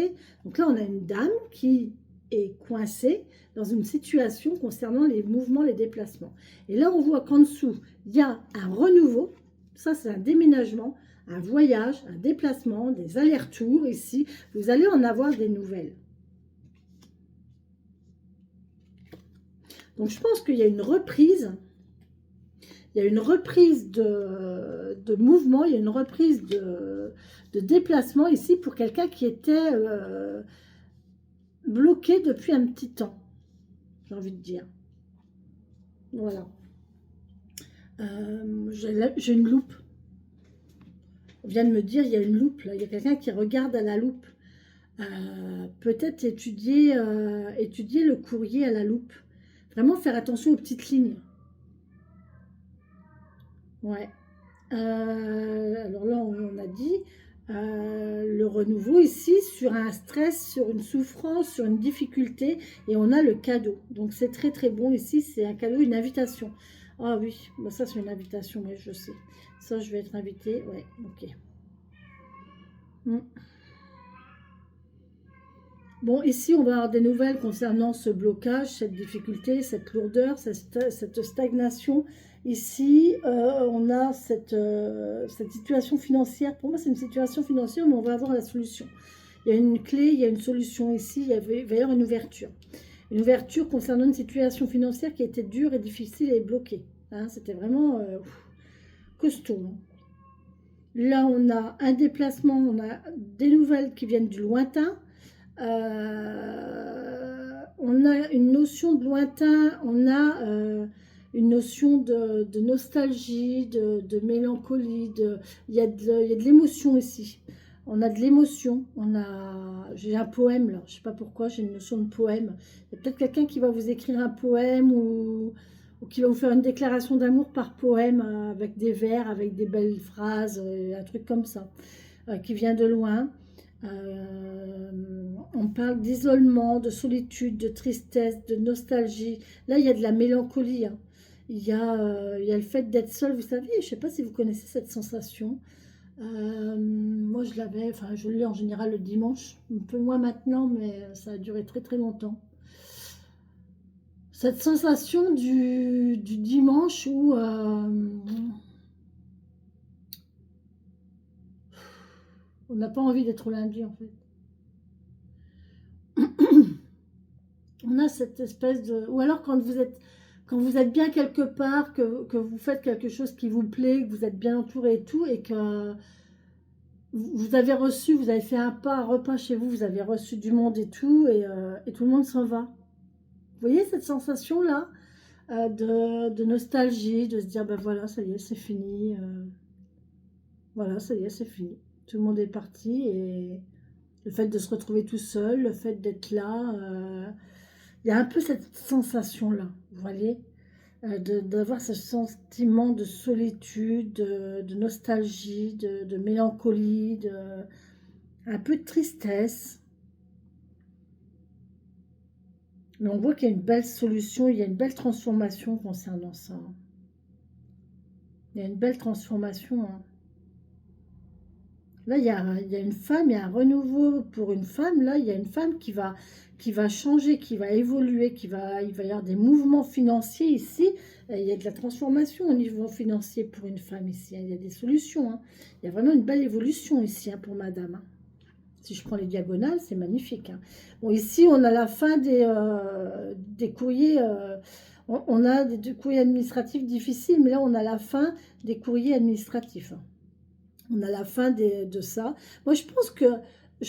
Speaker 1: Donc là, on a une dame qui est coincée dans une situation concernant les mouvements, les déplacements. Et là, on voit qu'en dessous, il y a un renouveau. Ça, c'est un déménagement, un voyage, un déplacement, des allers-retours ici. Vous allez en avoir des nouvelles. Donc, je pense qu'il y a une reprise. Il y a une reprise de mouvement, il y a une reprise de déplacement ici pour quelqu'un qui était bloqué depuis un petit temps, j'ai envie de dire. Voilà. J'ai une loupe. On vient de me dire, il y a une loupe là. Il y a quelqu'un qui regarde à la loupe. Peut-être étudier le courrier à la loupe. Vraiment faire attention aux petites lignes. Ouais. Alors là, on a dit le renouveau ici sur un stress, sur une souffrance, sur une difficulté. Et on a le cadeau. Donc c'est très très bon ici. C'est un cadeau, une invitation. Ah oui, bah ça c'est une invitation, oui, je sais. Ça, je vais être invitée. Ouais, ok. Bon, ici, on va avoir des nouvelles concernant ce blocage, cette difficulté, cette lourdeur, cette stagnation. Ici, on a cette situation financière. Pour moi, c'est une situation financière, mais on va avoir la solution. Il y a une clé, il y a une solution ici, il va y avoir une ouverture. Une ouverture concernant une situation financière qui était dure et difficile et bloquée. Hein, c'était vraiment costaud. Hein. Là, on a un déplacement, on a des nouvelles qui viennent du lointain. On a une notion de lointain, on a une notion de nostalgie, de mélancolie, il y a de l'émotion ici. On a de l'émotion, j'ai un poème là, je ne sais pas pourquoi, j'ai une notion de poème. Il y a peut-être quelqu'un qui va vous écrire un poème ou qui va vous faire une déclaration d'amour par poème avec des vers, avec des belles phrases, un truc comme ça, qui vient de loin. On parle d'isolement, de solitude, de tristesse, de nostalgie. Là, il y a de la mélancolie. Hein. Il y a le fait d'être seul. Vous savez, je ne sais pas si vous connaissez cette sensation. Moi, je l'ai en général le dimanche. Un peu moins maintenant, mais ça a duré très très longtemps. Cette sensation du dimanche où... on n'a pas envie d'être lundi, en fait. On a cette espèce de... Ou alors quand vous êtes bien quelque part, que vous faites quelque chose qui vous plaît, que vous êtes bien entouré et tout, et que vous avez fait un repas chez vous, vous avez reçu du monde et tout le monde s'en va. Vous voyez cette sensation-là de nostalgie, de se dire, ben voilà, ça y est, c'est fini. Voilà, ça y est, c'est fini. Tout le monde est parti et le fait de se retrouver tout seul, le fait d'être là, il y a un peu cette sensation-là, vous voyez, d'avoir ce sentiment de solitude, de nostalgie, de mélancolie, un peu de tristesse. Mais on voit qu'il y a une belle solution, il y a une belle transformation concernant ça. Il y a une belle transformation, hein. Là, il y a une femme, il y a un renouveau pour une femme. Là, il y a une femme qui va changer, qui va évoluer, il va y avoir des mouvements financiers ici. Il y a de la transformation au niveau financier pour une femme ici. Il y a des solutions. Hein. Il y a vraiment une belle évolution ici pour madame. Hein. Si je prends les diagonales, c'est magnifique. Hein. Bon, ici, on a la fin des courriers. On a des courriers administratifs difficiles, mais là, on a la fin des courriers administratifs. Hein. On a la fin de ça. Moi, je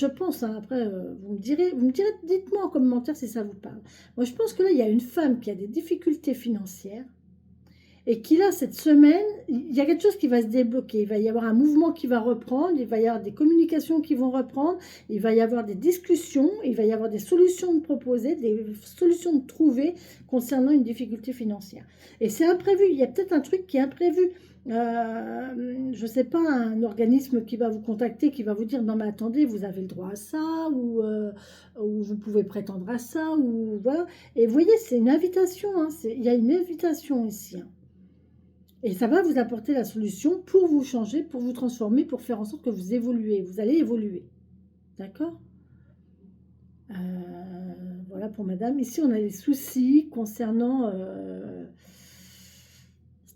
Speaker 1: pense, hein, après, vous me direz, dites-moi en commentaire si ça vous parle. Moi, je pense que là, il y a une femme qui a des difficultés financières et qui, là, cette semaine, il y a quelque chose qui va se débloquer. Il va y avoir un mouvement qui va reprendre, il va y avoir des communications qui vont reprendre, il va y avoir des discussions, il va y avoir des solutions de proposer, des solutions de trouver concernant une difficulté financière. Et c'est imprévu, il y a peut-être un truc qui est imprévu. Je ne sais pas, un organisme qui va vous contacter, qui va vous dire non mais attendez, vous avez le droit à ça, ou vous pouvez prétendre à ça, ou voilà. Et vous voyez, c'est une invitation, hein, il y a une invitation ici. Hein. Et ça va vous apporter la solution pour vous changer, pour vous transformer, pour faire en sorte que vous évoluez. Vous allez évoluer. D'accord? Voilà pour madame. Ici, on a des soucis concernant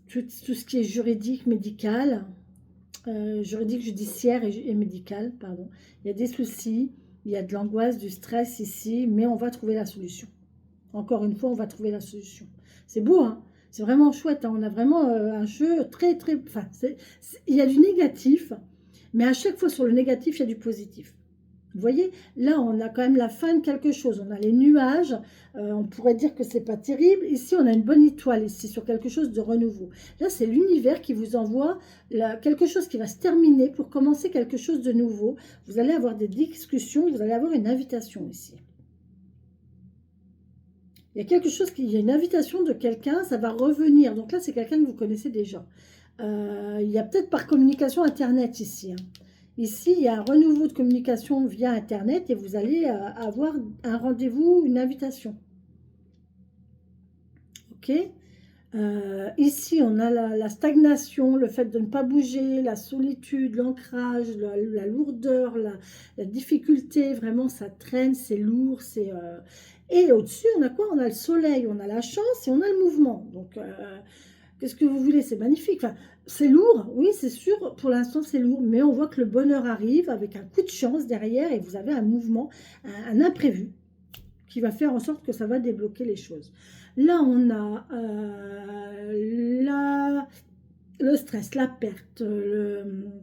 Speaker 1: tout ce qui est juridique, médical. Juridique, judiciaire et médical, pardon. Il y a des soucis, il y a de l'angoisse, du stress ici, mais on va trouver la solution. Encore une fois, on va trouver la solution. C'est beau, hein? C'est vraiment chouette, hein? On a vraiment un jeu très, très... Enfin, il y a du négatif, mais à chaque fois sur le négatif, il y a du positif. Vous voyez, là, on a quand même la fin de quelque chose. On a les nuages. On pourrait dire que c'est pas terrible. Ici, on a une bonne étoile, ici, sur quelque chose de renouveau. Là, c'est l'univers qui vous envoie quelque chose qui va se terminer pour commencer quelque chose de nouveau. Vous allez avoir des discussions, vous allez avoir une invitation ici. Il y a quelque chose, il y a une invitation de quelqu'un, ça va revenir. Donc là, c'est quelqu'un que vous connaissez déjà. Il y a peut-être par communication Internet ici, hein. Ici, il y a un renouveau de communication via Internet et vous allez avoir un rendez-vous, une invitation. Ok? Ici, on a la stagnation, le fait de ne pas bouger, la solitude, l'ancrage, la lourdeur, la difficulté. Vraiment, ça traîne, c'est lourd. Et au-dessus, on a quoi? On a le soleil, on a la chance et on a le mouvement. Donc, qu'est-ce que vous voulez? C'est magnifique. Enfin, c'est lourd, oui, c'est sûr. Pour l'instant, c'est lourd. Mais on voit que le bonheur arrive avec un coup de chance derrière et vous avez un mouvement, un imprévu qui va faire en sorte que ça va débloquer les choses. Là, on a le stress, la perte, le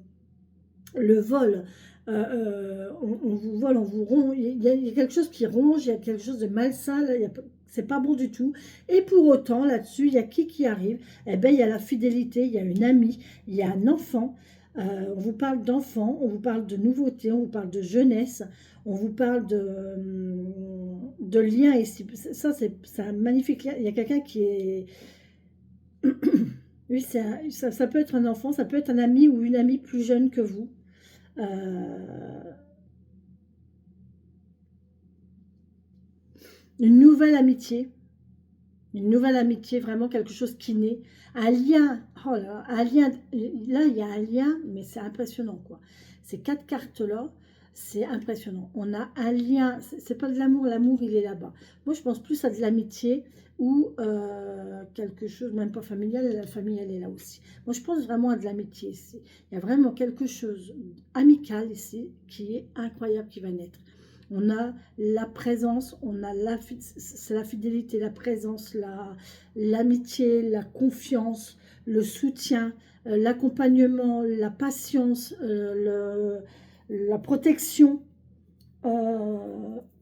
Speaker 1: vol. On vous vole, on vous ronge. Il y a quelque chose qui ronge, il y a quelque chose de malsain. C'est pas bon du tout. Et pour autant, là-dessus, il y a qui arrive? Eh bien, il y a la fidélité, il y a une amie, il y a un enfant. On vous parle d'enfant, on vous parle de nouveauté, on vous parle de jeunesse, on vous parle de lien ici. Ça, c'est un magnifique lien. Il y a quelqu'un qui est... Oui, ça peut être un enfant, ça peut être un ami ou une amie plus jeune que vous. Une nouvelle amitié. Une nouvelle amitié, vraiment quelque chose qui naît. Un lien, oh là, un lien, là il y a un lien, mais c'est impressionnant quoi. Ces quatre cartes-là, c'est impressionnant. On a un lien, c'est pas de l'amour, l'amour il est là-bas. Moi je pense plus à de l'amitié ou quelque chose, même pas familial, la famille elle est là aussi. Moi je pense vraiment à de l'amitié ici. Il y a vraiment quelque chose amical ici qui est incroyable qui va naître. On a la présence, on a c'est la fidélité, la présence, l'amitié, la confiance, le soutien, l'accompagnement, la patience, la protection,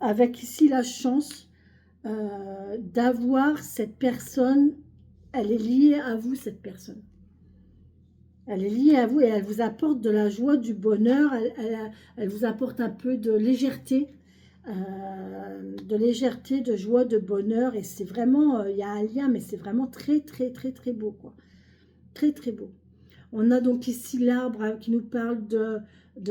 Speaker 1: avec ici la chance d'avoir cette personne, elle est liée à vous, cette personne. Elle est liée à vous et elle vous apporte de la joie, du bonheur, elle vous apporte un peu de légèreté, de joie, de bonheur. Et c'est vraiment, il y a un lien, mais c'est vraiment très, très, très, très beau, quoi. Très, très beau. On a donc ici l'arbre qui nous parle de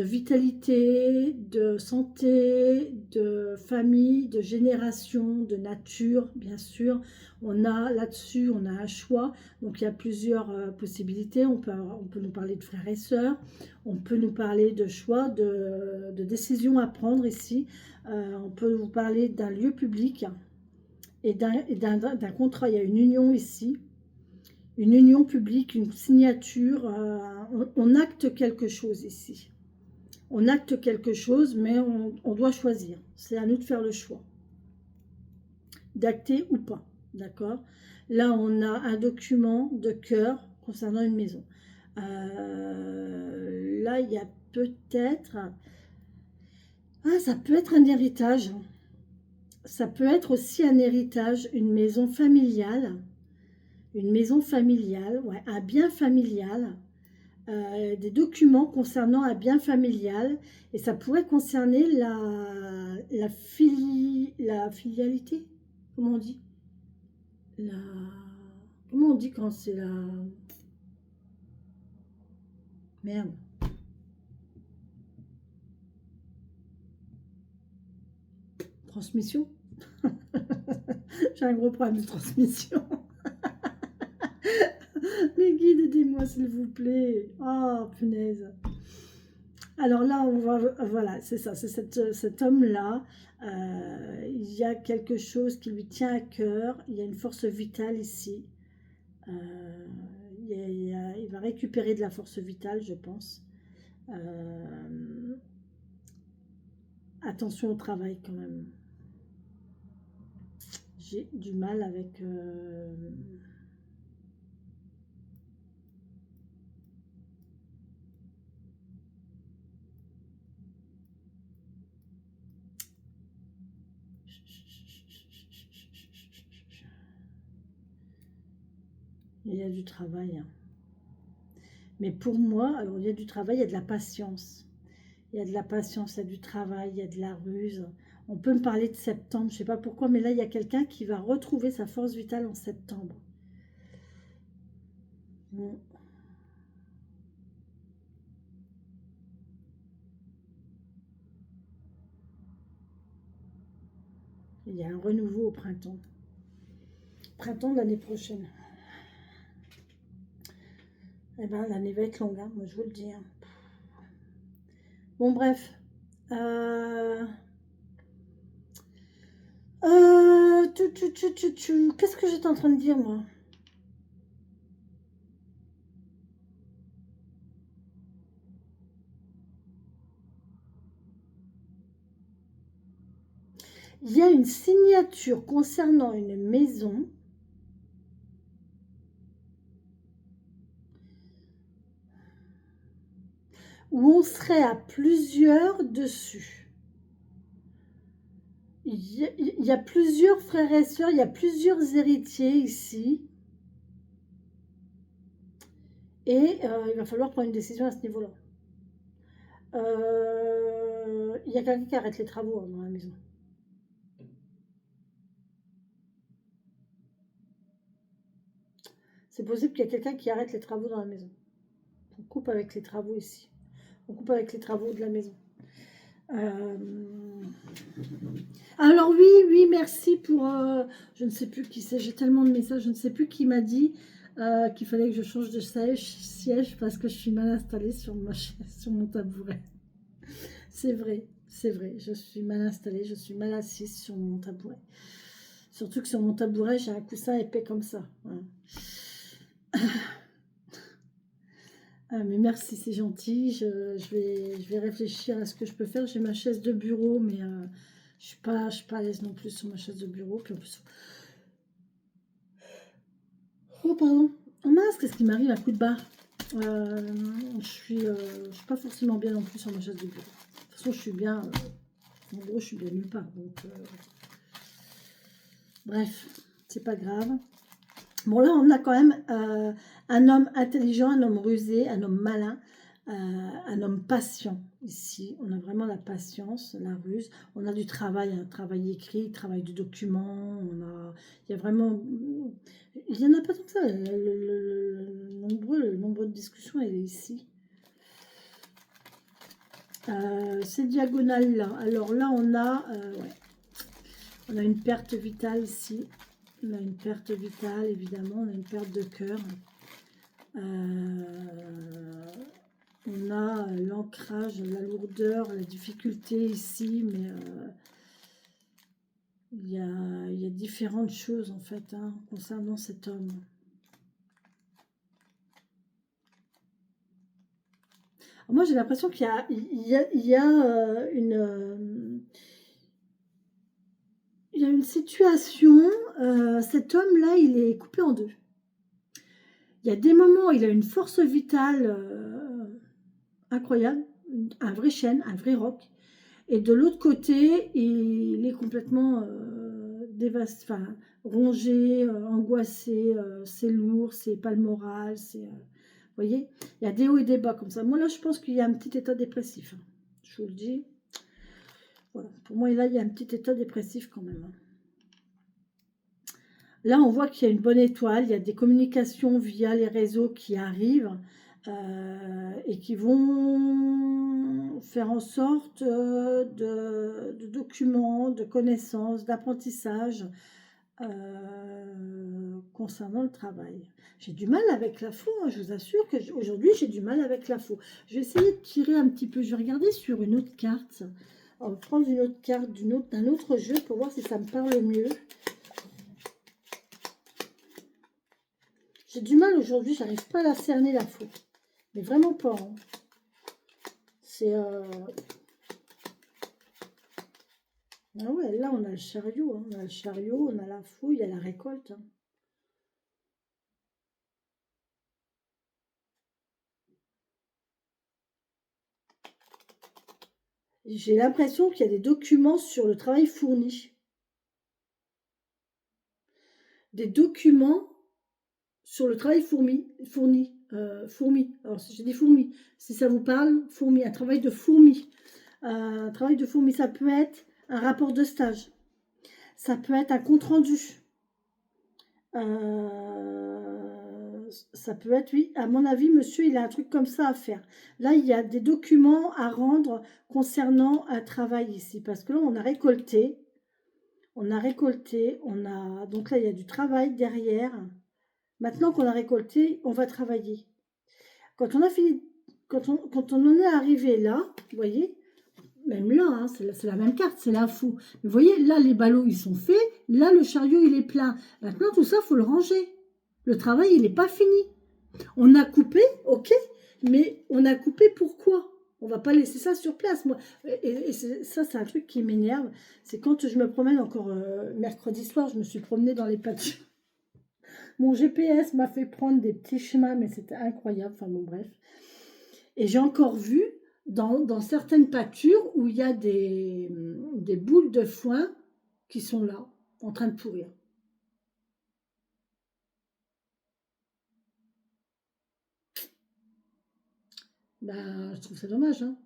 Speaker 1: vitalité, de santé, de famille, de génération, de nature, bien sûr. On a là-dessus, on a un choix. Donc, il y a plusieurs possibilités. On peut nous parler de frères et sœurs. On peut nous parler de choix, de décisions à prendre ici. On peut vous parler d'un lieu public et d'un contrat. Il y a une union ici. Une union publique, une signature, on acte quelque chose ici. On acte quelque chose, mais on doit choisir. C'est à nous de faire le choix. D'acter ou pas, d'accord? Là, on a un document de cœur concernant une maison. Là, il y a peut-être... Ah, ça peut être un héritage. Ça peut être aussi un héritage, une maison familiale. Une maison familiale, ouais, un bien familial, des documents concernant un bien familial, et ça pourrait concerner la filialité, comment on dit la, comment on dit quand c'est la... Merde. Transmission. J'ai un gros problème de transmission. Les guides, aidez-moi, s'il vous plaît. Oh, punaise. Alors là, on va, voilà, c'est ça, c'est cet homme-là. Il y a quelque chose qui lui tient à cœur. Il y a une force vitale ici. Euh, il va récupérer de la force vitale, je pense. Euh, attention au travail quand même. J'ai du mal avec... il y a du travail, hein. Mais pour moi, alors il y a du travail, il y a de la patience. Il y a de la patience, il y a du travail, il y a de la ruse. On peut me parler de septembre, je ne sais pas pourquoi, mais là, il y a quelqu'un qui va retrouver sa force vitale en septembre. Bon. Il y a un renouveau au printemps. Printemps de l'année prochaine. Eh ben, l'année va être longue, hein, moi je vous le dis, hein. Bon, bref. Euh... Qu'est-ce que j'étais en train de dire, moi? Il y a une signature concernant une maison où on serait à plusieurs dessus. Il y a plusieurs frères et sœurs, il y a plusieurs héritiers ici. Et il va falloir prendre une décision à ce niveau-là. Il y a quelqu'un qui arrête les travaux, hein, dans la maison. C'est possible qu'il y ait quelqu'un qui arrête les travaux dans la maison. On coupe avec les travaux ici. On coupe avec les travaux de la maison. Euh, Alors oui, oui, merci pour... je ne sais plus qui c'est, j'ai tellement de messages, je ne sais plus qui m'a dit qu'il fallait que je change de siège parce que je suis mal installée sur ma chaise, sur mon tabouret. C'est vrai, je suis mal installée, je suis mal assise sur mon tabouret. Surtout que sur mon tabouret, j'ai un coussin épais comme ça. Voilà. Ah, mais merci, c'est gentil. Je vais réfléchir à ce que je peux faire. J'ai ma chaise de bureau, mais je ne suis pas à l'aise non plus sur ma chaise de bureau. Puis en plus... Oh, pardon. Oh mince, qu'est-ce qui m'arrive? Un coup de barre. Je suis pas forcément bien non plus sur ma chaise de bureau. De toute façon, je suis bien... en gros, je suis bien nulle part. Donc, bref, c'est pas grave. Bon, là, on a quand même un homme intelligent, un homme rusé, un homme malin, un homme patient. Ici, on a vraiment la patience, la ruse. On a du travail, un travail écrit, travail de document. Il y a vraiment... Il n'y en a pas tant que ça. Le nombre de discussions, elle est ici. Ces diagonales-là. Alors là, ouais, on a une perte vitale ici. On a une perte vitale, évidemment. On a une perte de cœur. On a l'ancrage, la lourdeur, la difficulté ici, mais il y a différentes choses en fait, hein, concernant cet homme. Alors moi j'ai l'impression qu'il y a une situation, cet homme-là il est coupé en deux. Il y a des moments où il a une force vitale incroyable, un vrai chêne, un vrai roc. Et de l'autre côté, il est complètement dévasté, enfin, rongé, angoissé, c'est lourd, c'est pas le moral, vous voyez, il y a des hauts et des bas comme ça. Moi là, je pense qu'il y a un petit état dépressif, hein. Je vous le dis. Voilà. Pour moi, là, il y a un petit état dépressif quand même, hein. Là, on voit qu'il y a une bonne étoile, il y a des communications via les réseaux qui arrivent et qui vont faire en sorte de documents, de connaissances, d'apprentissage. concernant le travail. J'ai du mal avec la faux, hein, je vous assure que aujourd'hui j'ai du mal avec la faux. Je vais essayer de tirer un petit peu, je vais regarder sur une autre carte. On va prendre une autre carte d'un autre jeu pour voir si ça me parle mieux. J'ai du mal aujourd'hui, j'arrive pas à la cerner la faux. Mais vraiment pas. Hein. C'est... Ah ouais, là on a le chariot, hein. On a le chariot, on a la fouille, il y a la récolte. Hein. J'ai l'impression qu'il y a des documents sur le travail fourni. Des documents sur le travail fourni. Alors, j'ai dit fourmi. Si ça vous parle, fourmi, un travail de fourmi. Un travail de fourmi, ça peut être un rapport de stage. Ça peut être un compte-rendu. Ça peut être, oui, à mon avis, monsieur, il a un truc comme ça à faire. Là, il y a des documents à rendre concernant un travail ici. Parce que là, on a récolté. Donc là, il y a du travail derrière. Maintenant qu'on a récolté, on va travailler. Quand on a fini, quand on en est arrivé là, vous voyez, même là, hein, c'est la même carte, c'est la fou. Vous voyez, là, les ballots, ils sont faits. Là, le chariot, il est plein. Maintenant, tout ça, il faut le ranger. Le travail, il n'est pas fini. On a coupé, ok, mais on a coupé pourquoi? On va pas laisser ça sur place. Moi, et ça, c'est un truc qui m'énerve. C'est quand je me promène encore mercredi soir, je me suis promenée dans les patchs. Mon GPS m'a fait prendre des petits chemins, mais c'était incroyable. Enfin bon, bref. Et j'ai encore vu dans certaines pâtures où il y a des boules de foin qui sont là, en train de pourrir. Ben, je trouve ça dommage. Hein.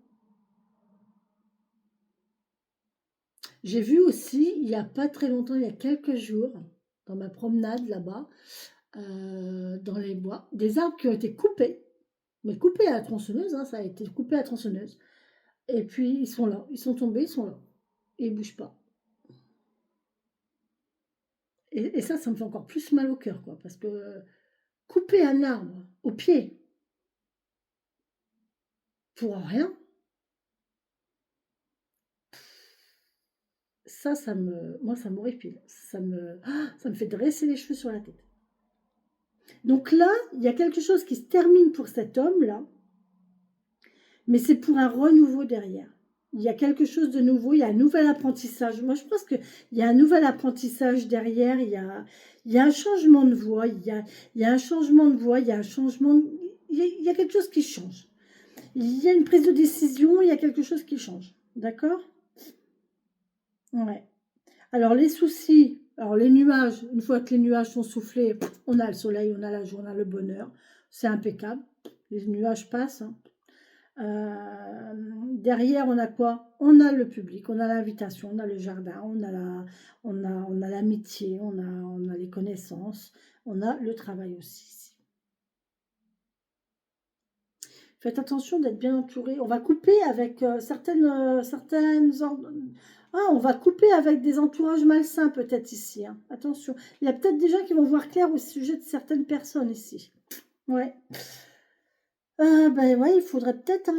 Speaker 1: J'ai vu aussi, il n'y a pas très longtemps, il y a quelques jours, dans ma promenade là-bas, dans les bois, des arbres qui ont été coupés, mais coupés à la tronçonneuse, hein, ça a été coupé à la tronçonneuse. Et puis ils sont là, ils sont tombés, ils sont là, et ils ne bougent pas. Et ça me fait encore plus mal au cœur, quoi, parce que couper un arbre au pied pour rien, moi, ça m'horripile. Ça me fait dresser les cheveux sur la tête. Donc là, il y a quelque chose qui se termine pour cet homme-là, mais c'est pour un renouveau derrière. Il y a quelque chose de nouveau, il y a un nouvel apprentissage. Moi, je pense qu'il y a un nouvel apprentissage derrière, il y a un changement de voix, il y a un changement de voix, il y a un changement, il y a quelque chose qui change. Il y a une prise de décision, il y a quelque chose qui change. D'accord? Ouais. Alors, les soucis, alors les nuages, une fois que les nuages sont soufflés, on a le soleil, on a la joie, on a le bonheur. C'est impeccable. Les nuages passent. Hein. Derrière, on a quoi? On a le public, on a l'invitation, on a le jardin, on a l'amitié, on a les connaissances, on a le travail aussi. Faites attention d'être bien entouré. On va couper avec on va couper avec des entourages malsains peut-être ici. Hein. Attention. Il y a peut-être des gens qui vont voir clair au sujet de certaines personnes ici. Ouais. Ben ouais, il faudrait peut-être...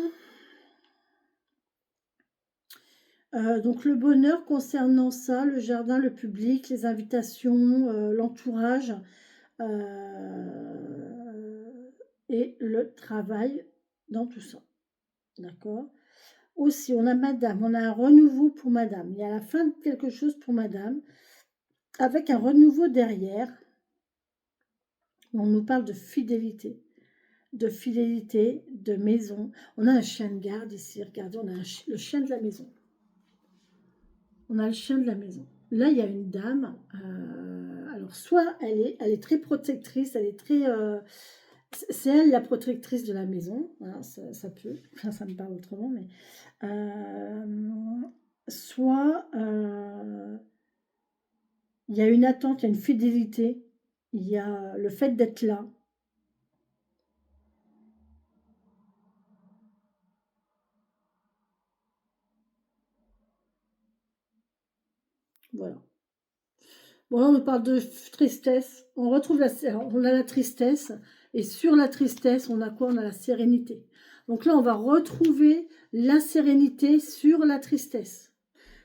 Speaker 1: Hein. Donc le bonheur concernant ça, le jardin, le public, les invitations, l'entourage et le travail dans tout ça. D'accord? Aussi, on a madame, on a un renouveau pour madame. Il y a la fin de quelque chose pour madame, avec un renouveau derrière. On nous parle de fidélité, de maison. On a un chien de garde ici, regardez, on a le chien de la maison. On a le chien de la maison. Là, il y a une dame, alors soit elle est très protectrice, elle est très... c'est elle la protectrice de la maison, hein, ça peut, enfin ça me parle autrement, mais soit il y a une attente, il y a une fidélité, il y a le fait d'être là. Voilà. Bon, là, on nous parle de tristesse. On retrouve on a la tristesse. Et sur la tristesse, on a quoi? On a la sérénité. Donc là, on va retrouver la sérénité sur la tristesse.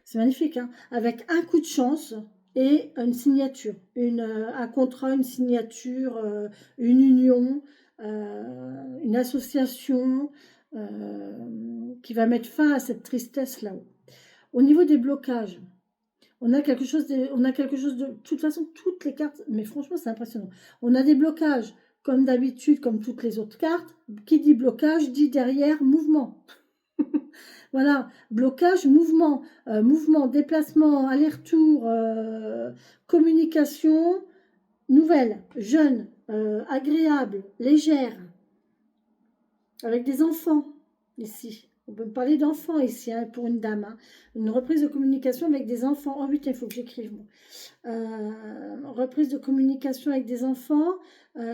Speaker 1: C'est magnifique, hein? Avec un coup de chance et une signature. Un contrat, une signature, une union, une association qui va mettre fin à cette tristesse là-haut. Au niveau des blocages, on a quelque chose de toute façon, toutes les cartes, mais franchement, c'est impressionnant. On a des blocages, comme d'habitude, comme toutes les autres cartes. Qui dit blocage, dit derrière mouvement. Voilà, blocage, mouvement, mouvement, déplacement, aller-retour, communication, nouvelle, jeune, agréable, légère, avec des enfants, ici. On peut me parler d'enfants ici, hein, pour une dame. Hein. Une reprise de communication avec des enfants. Oh putain, il faut que j'écrive. Moi. Reprise de communication avec des enfants.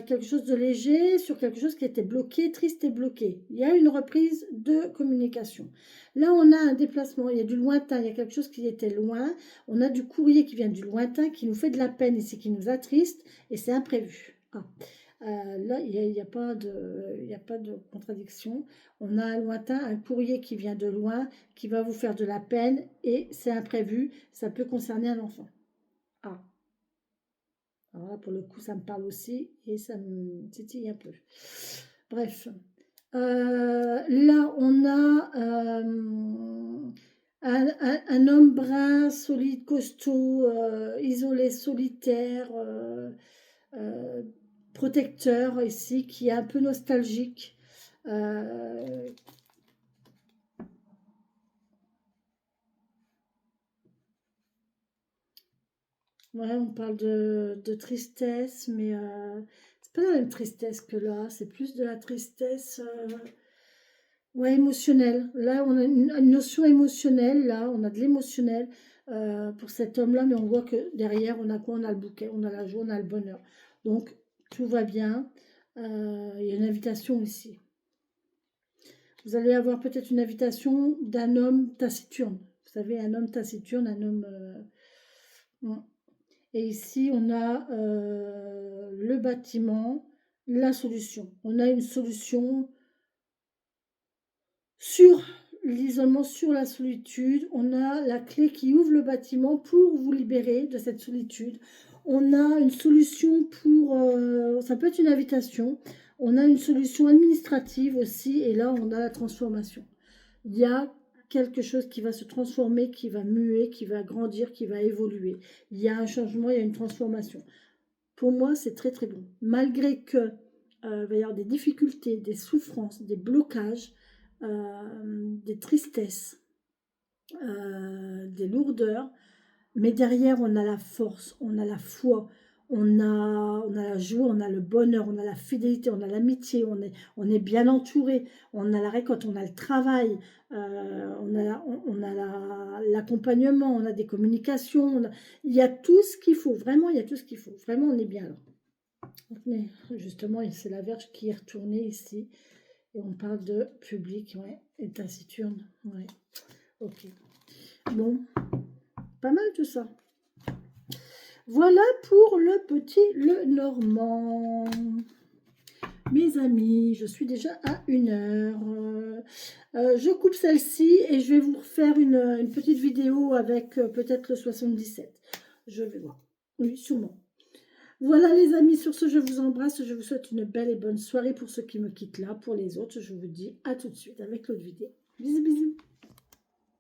Speaker 1: Quelque chose de léger sur quelque chose qui était bloqué, triste et bloqué. Il y a une reprise de communication. Là, on a un déplacement. Il y a du lointain. Il y a quelque chose qui était loin. On a du courrier qui vient du lointain, qui nous fait de la peine ici, qui nous attriste. Et c'est imprévu. Ah. Là, il n'y a pas de contradiction. On a un lointain, un courrier qui vient de loin, qui va vous faire de la peine et c'est imprévu. Ça peut concerner un enfant. Ah. Alors là, pour le coup, ça me parle aussi et ça me titille un peu. Bref. Là, on a un homme brun, solide, costaud, isolé, solitaire, protecteur ici, qui est un peu nostalgique. Ouais, on parle de tristesse, mais c'est pas la même tristesse que là, c'est plus de la tristesse ouais, émotionnelle. Là, on a une notion émotionnelle, là, on a de l'émotionnel pour cet homme-là, mais on voit que derrière, on a quoi? On a le bouquet, on a la joie, on a le bonheur. Donc, tout va bien. Il y a une invitation ici. Vous allez avoir peut-être une invitation d'un homme taciturne. Vous savez, un homme taciturne, un homme... Et ici, on a le bâtiment, la solution. On a une solution sur l'isolement, sur la solitude. On a la clé qui ouvre le bâtiment pour vous libérer de cette solitude. On a une solution pour... ça peut être une invitation. On a une solution administrative aussi. Et là, on a la transformation. Il y a quelque chose qui va se transformer, qui va muer, qui va grandir, qui va évoluer. Il y a un changement, il y a une transformation. Pour moi, c'est très très bon. Malgré que il va y avoir des difficultés, des souffrances, des blocages, des tristesses, des lourdeurs, mais derrière, on a la force, on a la foi, on a la joie, on a le bonheur, on a la fidélité, on a l'amitié, on est bien entouré, on a la récolte, on a le travail, on a l'accompagnement, on a des communications, il y a tout ce qu'il faut, vraiment, il y a tout ce qu'il faut. Vraiment, on est bien là. Mais justement, c'est la Vierge qui est retournée ici. Et on parle de public, ouais, et taciturne, ouais. Ok. Bon, pas mal tout ça. Voilà pour le petit Lenormand. Mes amis, je suis déjà à 1 heure. Je coupe celle-ci et je vais vous refaire une petite vidéo avec peut-être le 77. Je vais voir. Oui, sûrement. Voilà les amis, sur ce, je vous embrasse. Je vous souhaite une belle et bonne soirée pour ceux qui me quittent là. Pour les autres, je vous dis à tout de suite avec l'autre vidéo. Bisous, bisous.